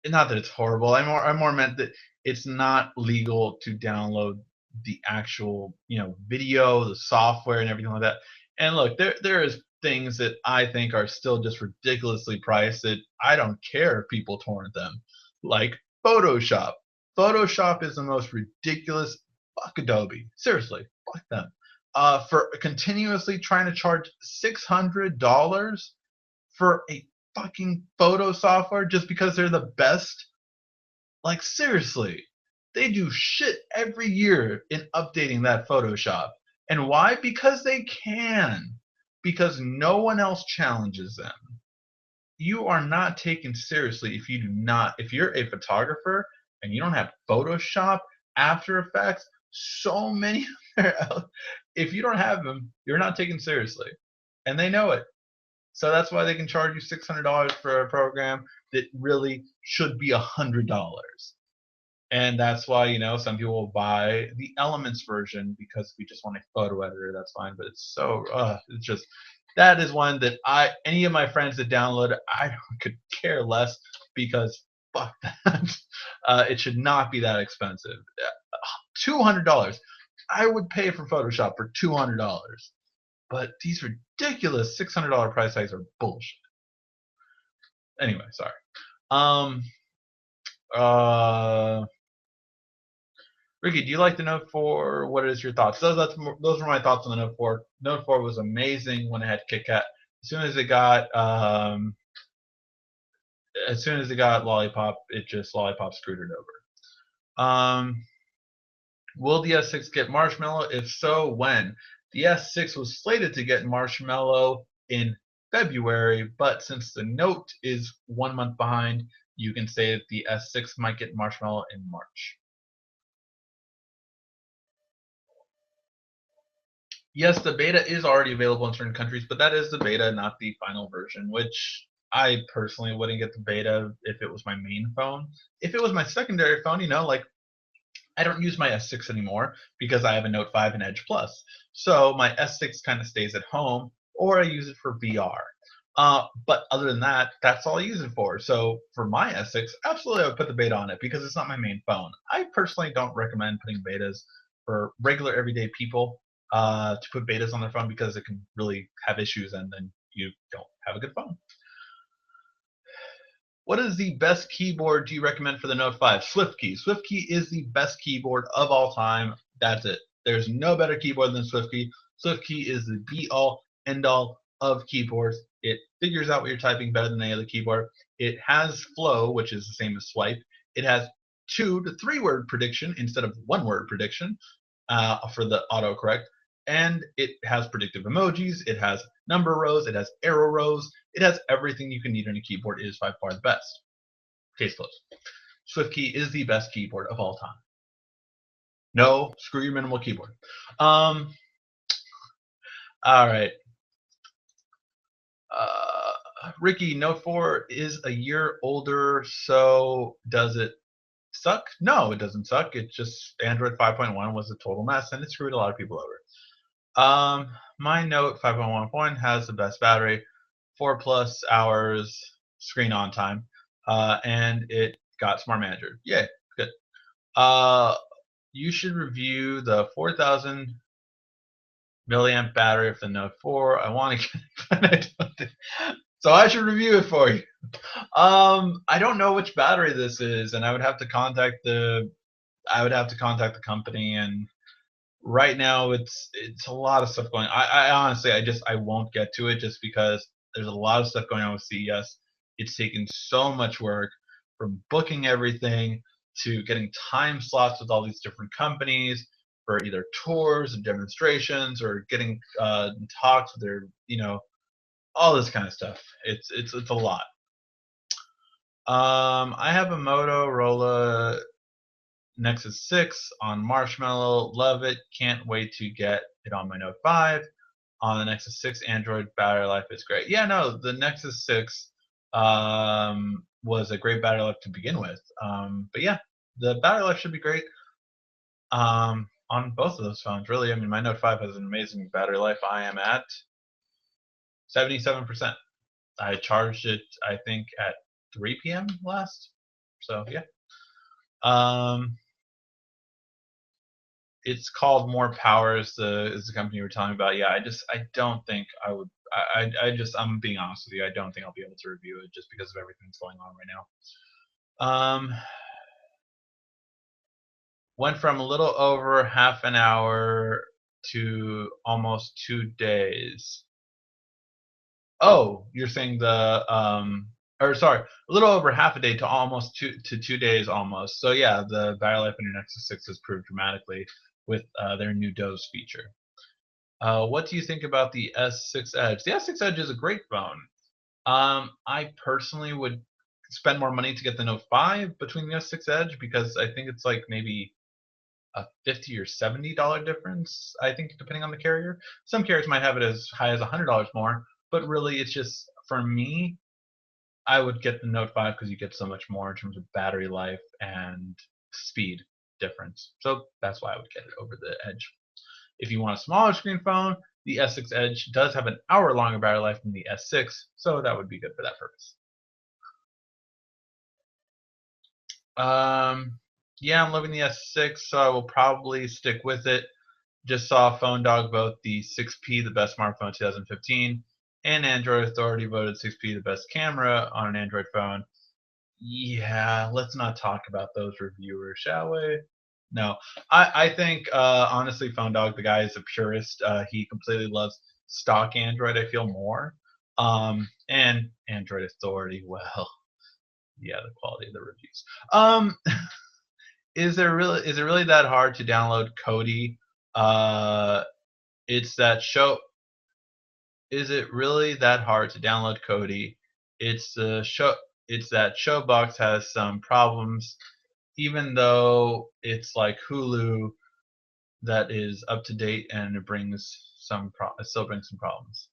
that it's horrible. I more meant that it's not legal to download the actual video, the software, and everything like that. And look, there is things that I think are still just ridiculously priced that I don't care if people torrent them, like Photoshop. Photoshop is the most ridiculous. Fuck Adobe. Seriously, fuck them. For continuously trying to charge $600 for a fucking photo software just because they're the best. Like, seriously, they do shit every year in updating that Photoshop. And why? Because they can. Because no one else challenges them. You are not taken seriously if you're a photographer and you don't have Photoshop, After Effects, so many if you don't have them, you're not taken seriously. And they know it. So that's why they can charge you $600 for a program that really should be $100. And that's why, some people will buy the Elements version because we just want a photo editor, that's fine. But it's just, that is one that any of my friends that download it, I could care less because fuck that. It should not be that expensive. $200. I would pay for Photoshop for $200. But these ridiculous $600 price tags are bullshit. Anyway, sorry. Ricky, do you like the Note 4? What is your thoughts? Those were my thoughts on the Note 4. Note 4 was amazing when it had KitKat. As soon as it got Lollipop, Lollipop screwed it over. Will the S6 get Marshmallow? If so, when? The S6 was slated to get Marshmallow in February, but since the Note is 1 month behind, you can say that the S6 might get Marshmallow in March. Yes, the beta is already available in certain countries, but that is the beta, not the final version, which I personally wouldn't get the beta if it was my main phone. If it was my secondary phone, like I don't use my S6 anymore because I have a Note 5 and Edge Plus. So my S6 kind of stays at home, or I use it for VR. But other than that, that's all I use it for. So for my S6, absolutely I would put the beta on it because it's not my main phone. I personally don't recommend putting betas for regular everyday people to put betas on their phone because it can really have issues and then you don't have a good phone. What is the best keyboard do you recommend for the Note 5? SwiftKey. SwiftKey is the best keyboard of all time. That's it. There's no better keyboard than SwiftKey. SwiftKey is the be-all, end-all of keyboards. It figures out what you're typing better than any other keyboard. It has flow, which is the same as swipe. It has 2 to 3 word prediction instead of 1 word prediction for the autocorrect. And it has predictive emojis, it has number rows, it has arrow rows, it has everything you can need on a keyboard. It is by far the best. Case closed. SwiftKey is the best keyboard of all time. No, screw your minimal keyboard. All right. Ricky, Note 4 is a year older, so does it suck? No, it doesn't suck. It's just Android 5.1 was a total mess, and it screwed a lot of people over. My Note 5.1 has the best battery, 4+ hours screen on time, and it got Smart Manager. Yay, good. You should review the 4,000 milliamp battery of the Note 4. I want to get it, so I should review it for you. I don't know which battery this is, and I would have to contact the company, and right now it's a lot of stuff going on. I honestly I won't get to it just because there's a lot of stuff going on with CES. It's taken so much work from booking everything to getting time slots with all these different companies for either tours and demonstrations or getting talks with their all this kind of stuff. It's a lot. I have a Motorola Nexus 6 on Marshmallow. Love it. Can't wait to get it on my Note 5. On the Nexus 6, Android battery life is great. Yeah, no, the Nexus 6 was a great battery life to begin with. But yeah, the battery life should be great on both of those phones. Really, I mean, my Note 5 has an amazing battery life. I am at 77%. I charged it, I think, at 3 p.m. last. So yeah. It's called More Power is the company you were telling me about. Yeah, I don't think I would. I'm being honest with you. I don't think I'll be able to review it just because of everything that's going on right now. Went from a little over half an hour to almost 2 days. Oh, you're saying or sorry, a little over half a day to almost 2 days almost. So yeah, the battery life in your Nexus 6 has improved dramatically with their new Doze feature. What do you think about the S6 Edge? The S6 Edge is a great phone. I personally would spend more money to get the Note 5 between the S6 Edge because I think it's like maybe a $50 or $70 difference, I think, depending on the carrier. Some carriers might have it as high as $100 more, but really it's just, for me, I would get the Note 5 because you get so much more in terms of battery life and speed difference. So that's why I would get it over the Edge. If you want a smaller screen phone, the S6 Edge does have an hour longer battery life than the S6, so that would be good for that purpose. Yeah, I'm loving the S6, so I will probably stick with it. Just saw Phone Dog vote the 6P the best smartphone 2015, and Android Authority voted 6P the best camera on an Android phone. Yeah, let's not talk about those reviewers, shall we? No, I think honestly, Phone Dog, the guy is a purist. He completely loves stock Android. I feel more, and Android Authority. Well, yeah, the quality of the reviews. Um, is it really that hard to download Kodi? Uh, it's that show. Is it really that hard to download Kodi? It's the show. It's that Showbox has some problems, even though it's like Hulu that is up to date and it still brings some problems.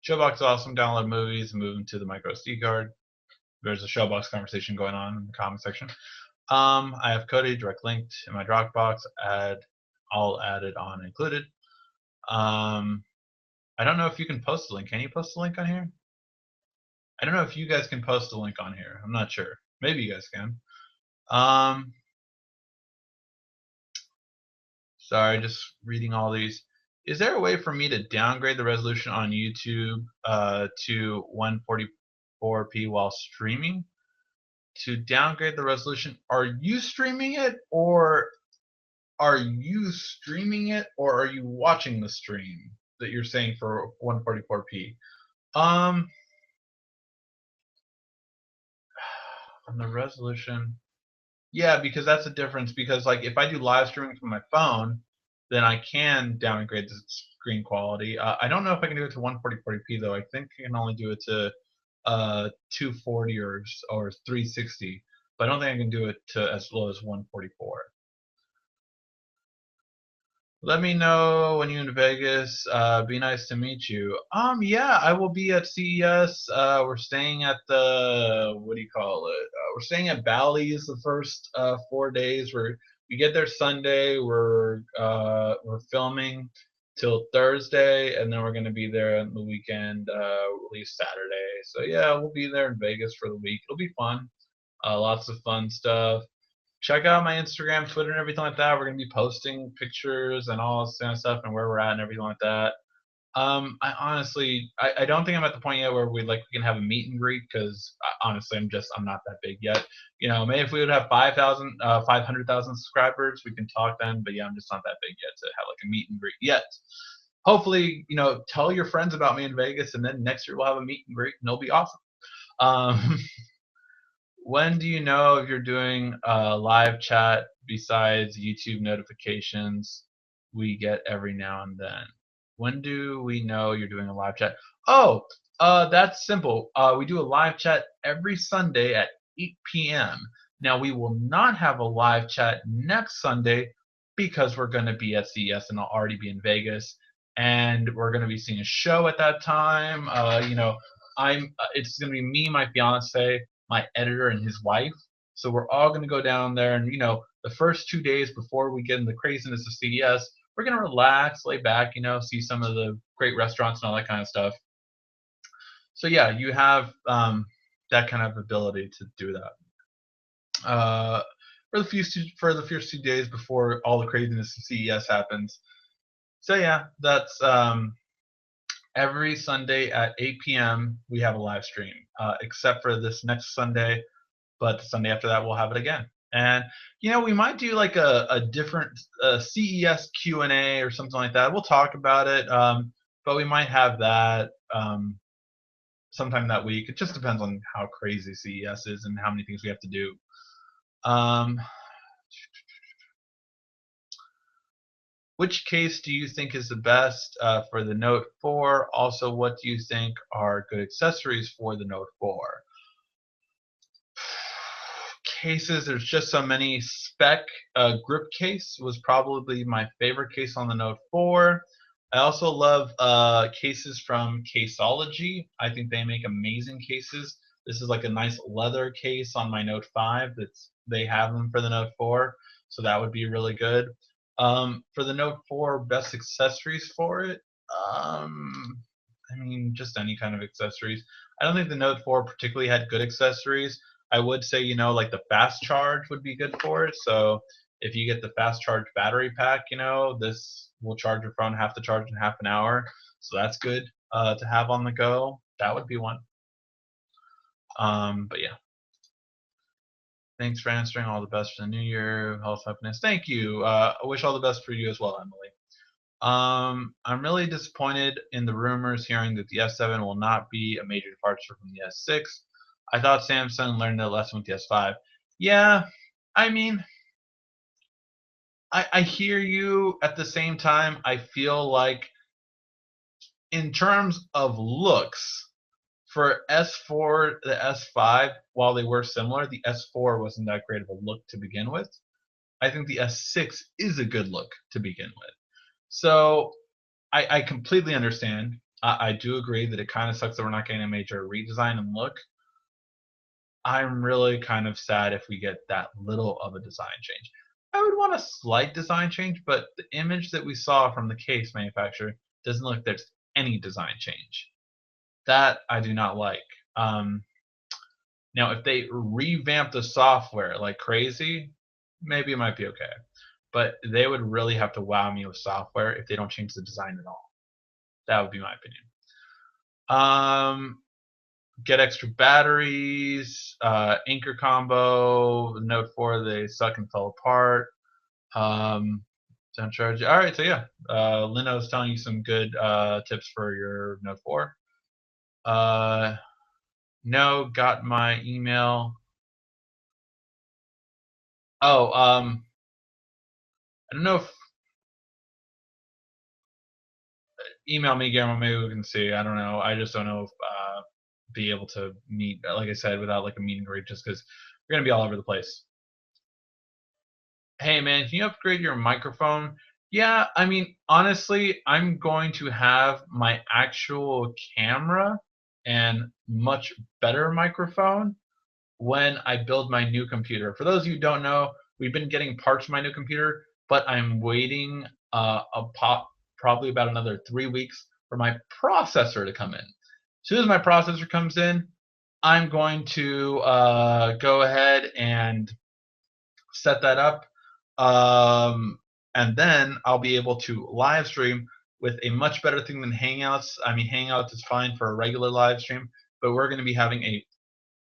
Showbox is awesome. Download movies and move them to the micro SD card. There's a Showbox conversation going on in the comment section. I have Kodi direct linked in my Dropbox. I'll add it on included. Um, I don't know if you can post a link. Can you post a link on here? I don't know if you guys can post a link on here. I'm not sure. Maybe you guys can. Um, Sorry, just reading all these. Is there a way for me to downgrade the resolution on YouTube to 144p while streaming? To downgrade the resolution, are you streaming it, or are you watching the stream that you're saying for 144p? Um, on the resolution, yeah, because that's the difference. Because like if I do live streaming from my phone, then I can downgrade the screen quality. I don't know if I can do it to 140p though. I think I can only do it to 240 or 360, but I don't think I can do it to as low as 144. Let me know when you're in Vegas. Be nice to meet you. Yeah, I will be at CES. We're staying at the what do you call it? We're staying at Bally's the first 4 days. We get there Sunday. We're filming till Thursday, and then we're gonna be there on the weekend, at least Saturday. So yeah, we'll be there in Vegas for the week. It'll be fun. Lots of fun stuff. Check out my Instagram, Twitter, and everything like that. We're gonna be posting pictures and all this kind of stuff and where we're at and everything like that. I honestly, I don't think I'm at the point yet where we can have a meet and greet because honestly, I'm not that big yet. Maybe if we would have 500,000 subscribers, we can talk then. But yeah, I'm just not that big yet to have like a meet and greet yet. Hopefully, tell your friends about me in Vegas, and then next year we'll have a meet and greet, and it'll be awesome. Um, When do you know if you're doing a live chat besides YouTube notifications we get every now and then? When do we know you're doing a live chat? Oh, that's simple. We do a live chat every Sunday at 8 p.m. Now, we will not have a live chat next Sunday because we're going to be at CES and I'll already be in Vegas. And we're going to be seeing a show at that time. It's going to be me, my fiance, my editor, and his wife. So we're all going to go down there, and the first 2 days before we get in the craziness of CES, we're going to relax, lay back, see some of the great restaurants and all that kind of stuff. So yeah, you have that kind of ability to do that. For the first 2 days before all the craziness of CES happens. So yeah, that's every Sunday at 8 p.m. we have a live stream, except for this next Sunday. But the Sunday after that, we'll have it again. And we might do like a different CES Q&A or something like that. We'll talk about it, but we might have that sometime that week. It just depends on how crazy CES is and how many things we have to do. Um, which case do you think is the best for the Note 4? Also, what do you think are good accessories for the Note 4? Cases, there's just so many. Spec grip case was probably my favorite case on the Note 4. I also love cases from Caseology. I think they make amazing cases. This is like a nice leather case on my Note 5. They have them for the Note 4, so that would be really good. For the Note 4, best accessories for it. I mean, just any kind of accessories. I don't think the Note 4 particularly had good accessories. I would say, like the fast charge would be good for it. So if you get the fast charge battery pack, this will charge your phone half the charge in half an hour. So that's good to have on the go. That would be one. But yeah. Thanks for answering. All the best for the new year. Health, happiness. Thank you. I wish all the best for you as well, Emily. I'm really disappointed in the rumors hearing that the S7 will not be a major departure from the S6. I thought Samsung learned their lesson with the S5. Yeah, I mean, I hear you. At the same time, I feel like in terms of looks, for S4, the S5, while they were similar, the S4 wasn't that great of a look to begin with. I think the S6 is a good look to begin with. So I completely understand. I do agree that it kind of sucks that we're not getting a major redesign and look. I'm really kind of sad if we get that little of a design change. I would want a slight design change, but the image that we saw from the case manufacturer doesn't look like there's any design change. That I do not like. Um, Now, if they revamp the software like crazy, maybe it might be okay. But they would really have to wow me with software if they don't change the design at all. That would be my opinion. Um, get extra batteries, anchor combo, Note 4, they suck and fell apart. Don't charge. All right, so yeah, Leno's telling you some good tips for your Note 4. No, got my email. Oh, I don't know if email me, Guillermo. Maybe we can see. I don't know. I just don't know if be able to meet, like I said, without like a meet and greet, just because we're gonna be all over the place. Hey man, can you upgrade your microphone? Yeah, I mean, honestly, I'm going to have my actual camera and much better microphone when I build my new computer. For those of you who don't know, we've been getting parts for my new computer, but I'm waiting probably about another 3 weeks for my processor to come in. As soon as my processor comes in, I'm going to go ahead and set that up. And then I'll be able to live stream with a much better thing than Hangouts. I mean, Hangouts is fine for a regular live stream, but we're going to be having a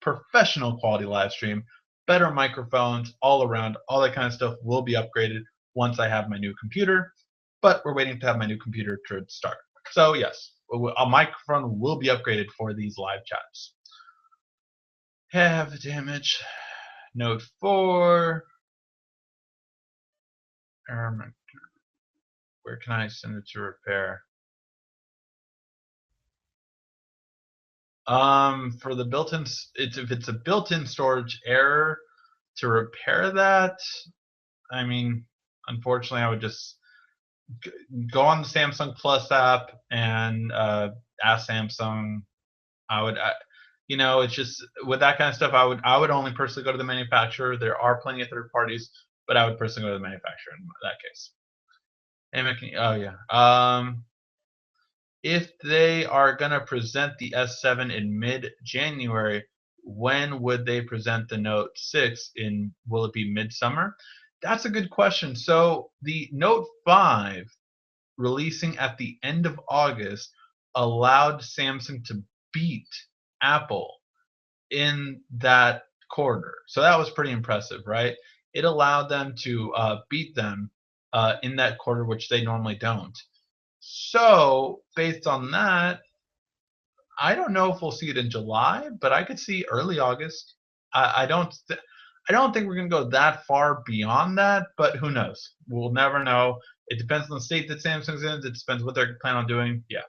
professional quality live stream, better microphones all around, all that kind of stuff will be upgraded once I have my new computer. But we're waiting to have my new computer to start. So yes, a microphone will be upgraded for these live chats. Have damage. Note 4. Where can I send it to repair? For the built-in, if it's a built-in storage error to repair that, I mean, unfortunately, I would just go on the Samsung Plus app and ask Samsung. I would, it's just with that kind of stuff. I would only personally go to the manufacturer. There are plenty of third parties, but I would personally go to the manufacturer in that case. And oh yeah. If they are going to present the S7 in mid-January, when would they present the Note 6 in, will it be midsummer? That's a good question. So the Note 5 releasing at the end of August allowed Samsung to beat Apple in that quarter. So that was pretty impressive, right? It allowed them to beat them in that quarter, which they normally don't. So based on that, I don't know if we'll see it in July, but I could see early August. I don't think we're going to go that far beyond that, but who knows? We'll never know. It depends on the state that Samsung's in. It depends what they're planning on doing. Yeah.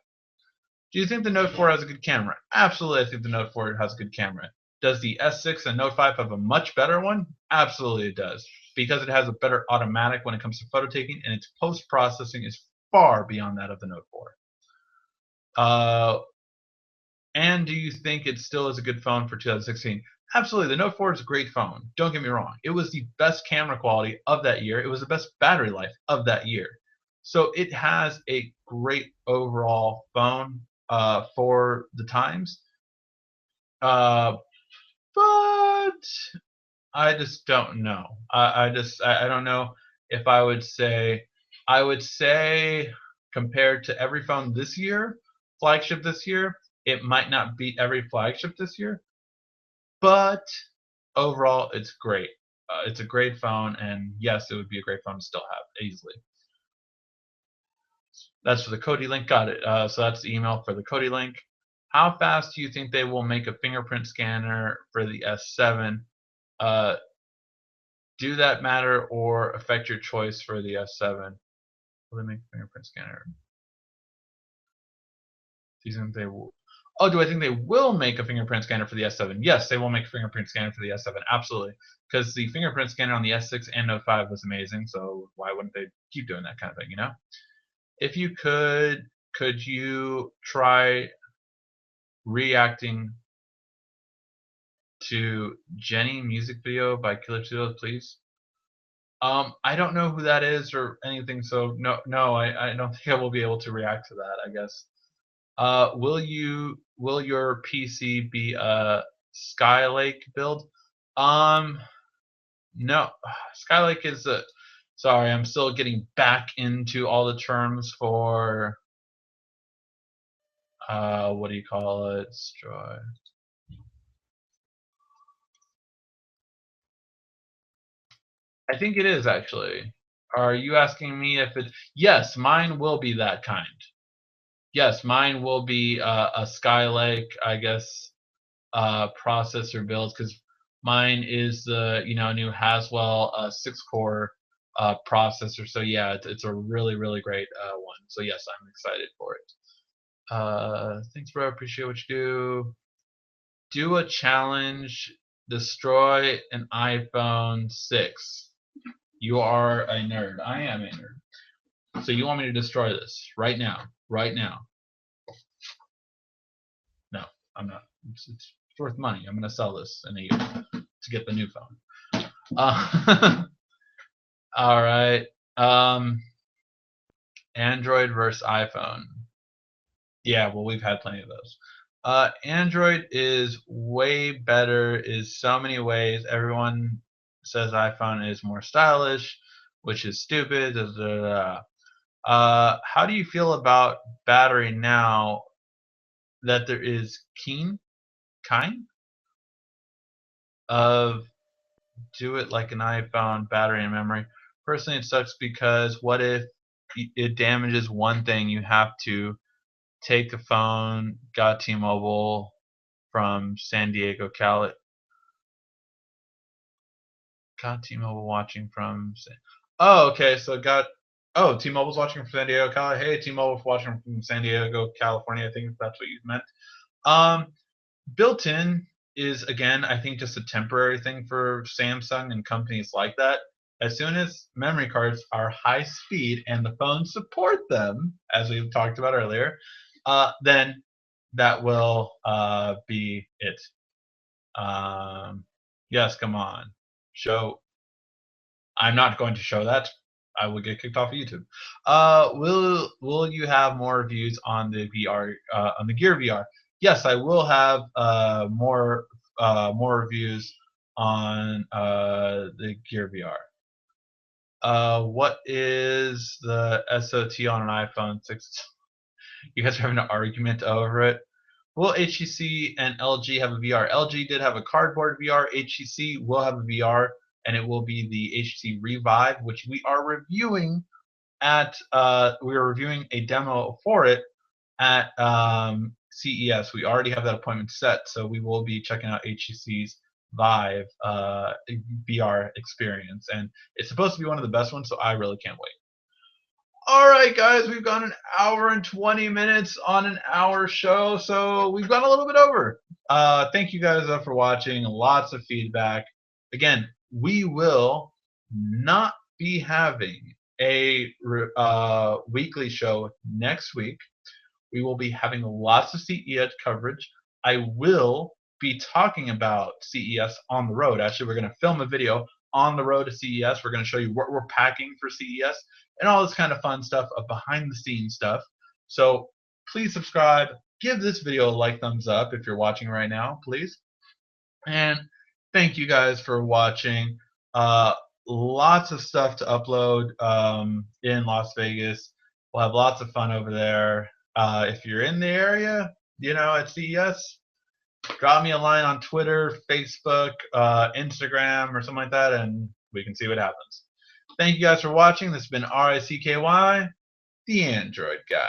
Do you think the Note 4 has a good camera? Absolutely, I think the Note 4 has a good camera. Does the S6 and Note 5 have a much better one? Absolutely, it does. Because it has a better automatic when it comes to photo taking, and its post processing is far beyond that of the Note 4. And do you think it still is a good phone for 2016? Absolutely. The Note 4 is a great phone. Don't get me wrong. It was the best camera quality of that year. It was the best battery life of that year. So it has a great overall phone for the times. But I just don't know. I don't know if I would say. I would say compared to every phone this year, flagship this year, it might not beat every flagship this year, but overall, it's great. It's a great phone, and yes, it would be a great phone to still have easily. That's for the Cody link. Got it. So that's the email for the Cody link. How fast do you think they will make a fingerprint scanner for the S7? Uh, do that matter or affect your choice for the S7? Will they make a fingerprint scanner? Do you think they will? Oh, do I think they will make a fingerprint scanner for the S7? Yes, they will make a fingerprint scanner for the S7. Absolutely. Because the fingerprint scanner on the S6 and Note 5 was amazing. So why wouldn't they keep doing that kind of thing, you know? If you could you try reacting to Jenny music video by Killer Studios, please? I don't know who that is or anything, so no, I don't think I will be able to react to that, I guess. Will your PC be a Skylake build? Um, no. Skylake is a. Sorry, I'm still getting back into all the terms for what do you call it? Destroy. I think it is actually. Are you asking me if it? Yes, mine will be that kind. Yes, mine will be a Skylake, I guess, processor builds because mine is the new Haswell 6-core processor. So yeah, it's a really great one. So yes, I'm excited for it. Thanks, bro. Appreciate what you do. Do a challenge. Destroy an iPhone 6. You are a nerd. I am a nerd. So you want me to destroy this right now? Right now? No, I'm not. It's worth money. I'm gonna sell this in a year to get the new phone. All right. Android versus iPhone. Yeah, well, we've had plenty of those. Android is way better. Is so many ways. Everyone says iPhone is more stylish, which is stupid. Da, da, da. How do you feel about battery now that there is kind of do it like an iPhone battery and memory? Personally, it sucks because what if it damages one thing? You have to take a phone, got T-Mobile from San Diego, Cali. Got T-Mobile watching from. Oh, okay. So got. Oh, T-Mobile's watching from San Diego, Cali. Hey, T-Mobile's watching from San Diego, California. I think that's what you meant. Um, built-in is again, I think, just a temporary thing for Samsung and companies like that. As soon as memory cards are high speed and the phones support them, as we've talked about earlier, then that will be it. Yes, come on. Show. I'm not going to show that. I will get kicked off of YouTube. Will you have more reviews on the VR on the Gear VR? Yes, I will have more reviews on the Gear VR. What is the SOT on an iPhone 6? You guys are having an argument over it. Will HTC and LG have a VR? LG did have a cardboard VR. HTC will have a VR, and it will be the HTC Revive, which we are reviewing at. We are reviewing a demo for it at CES. We already have that appointment set, so we will be checking out HTC's Vive VR experience, and it's supposed to be one of the best ones. So I really can't wait. All right, guys, we've gone an hour and 20 minutes on an hour show, so we've gone a little bit over. Thank you guys for watching. Lots of feedback. Again, we will not be having a weekly show next week. We will be having lots of CES coverage. I will be talking about CES on the road. Actually, we're going to film a video on the road to CES. We're going to show you what we're packing for CES and all this kind of fun stuff, behind the scenes stuff. So please subscribe. Give this video a thumbs up if you're watching right now, please. And thank you guys for watching. Lots of stuff to upload in Las Vegas. We'll have lots of fun over there. If you're in the area, at CES, drop me a line on Twitter, Facebook, Instagram, or something like that, and we can see what happens. Thank you guys for watching. This has been RICKY, the Android Guy.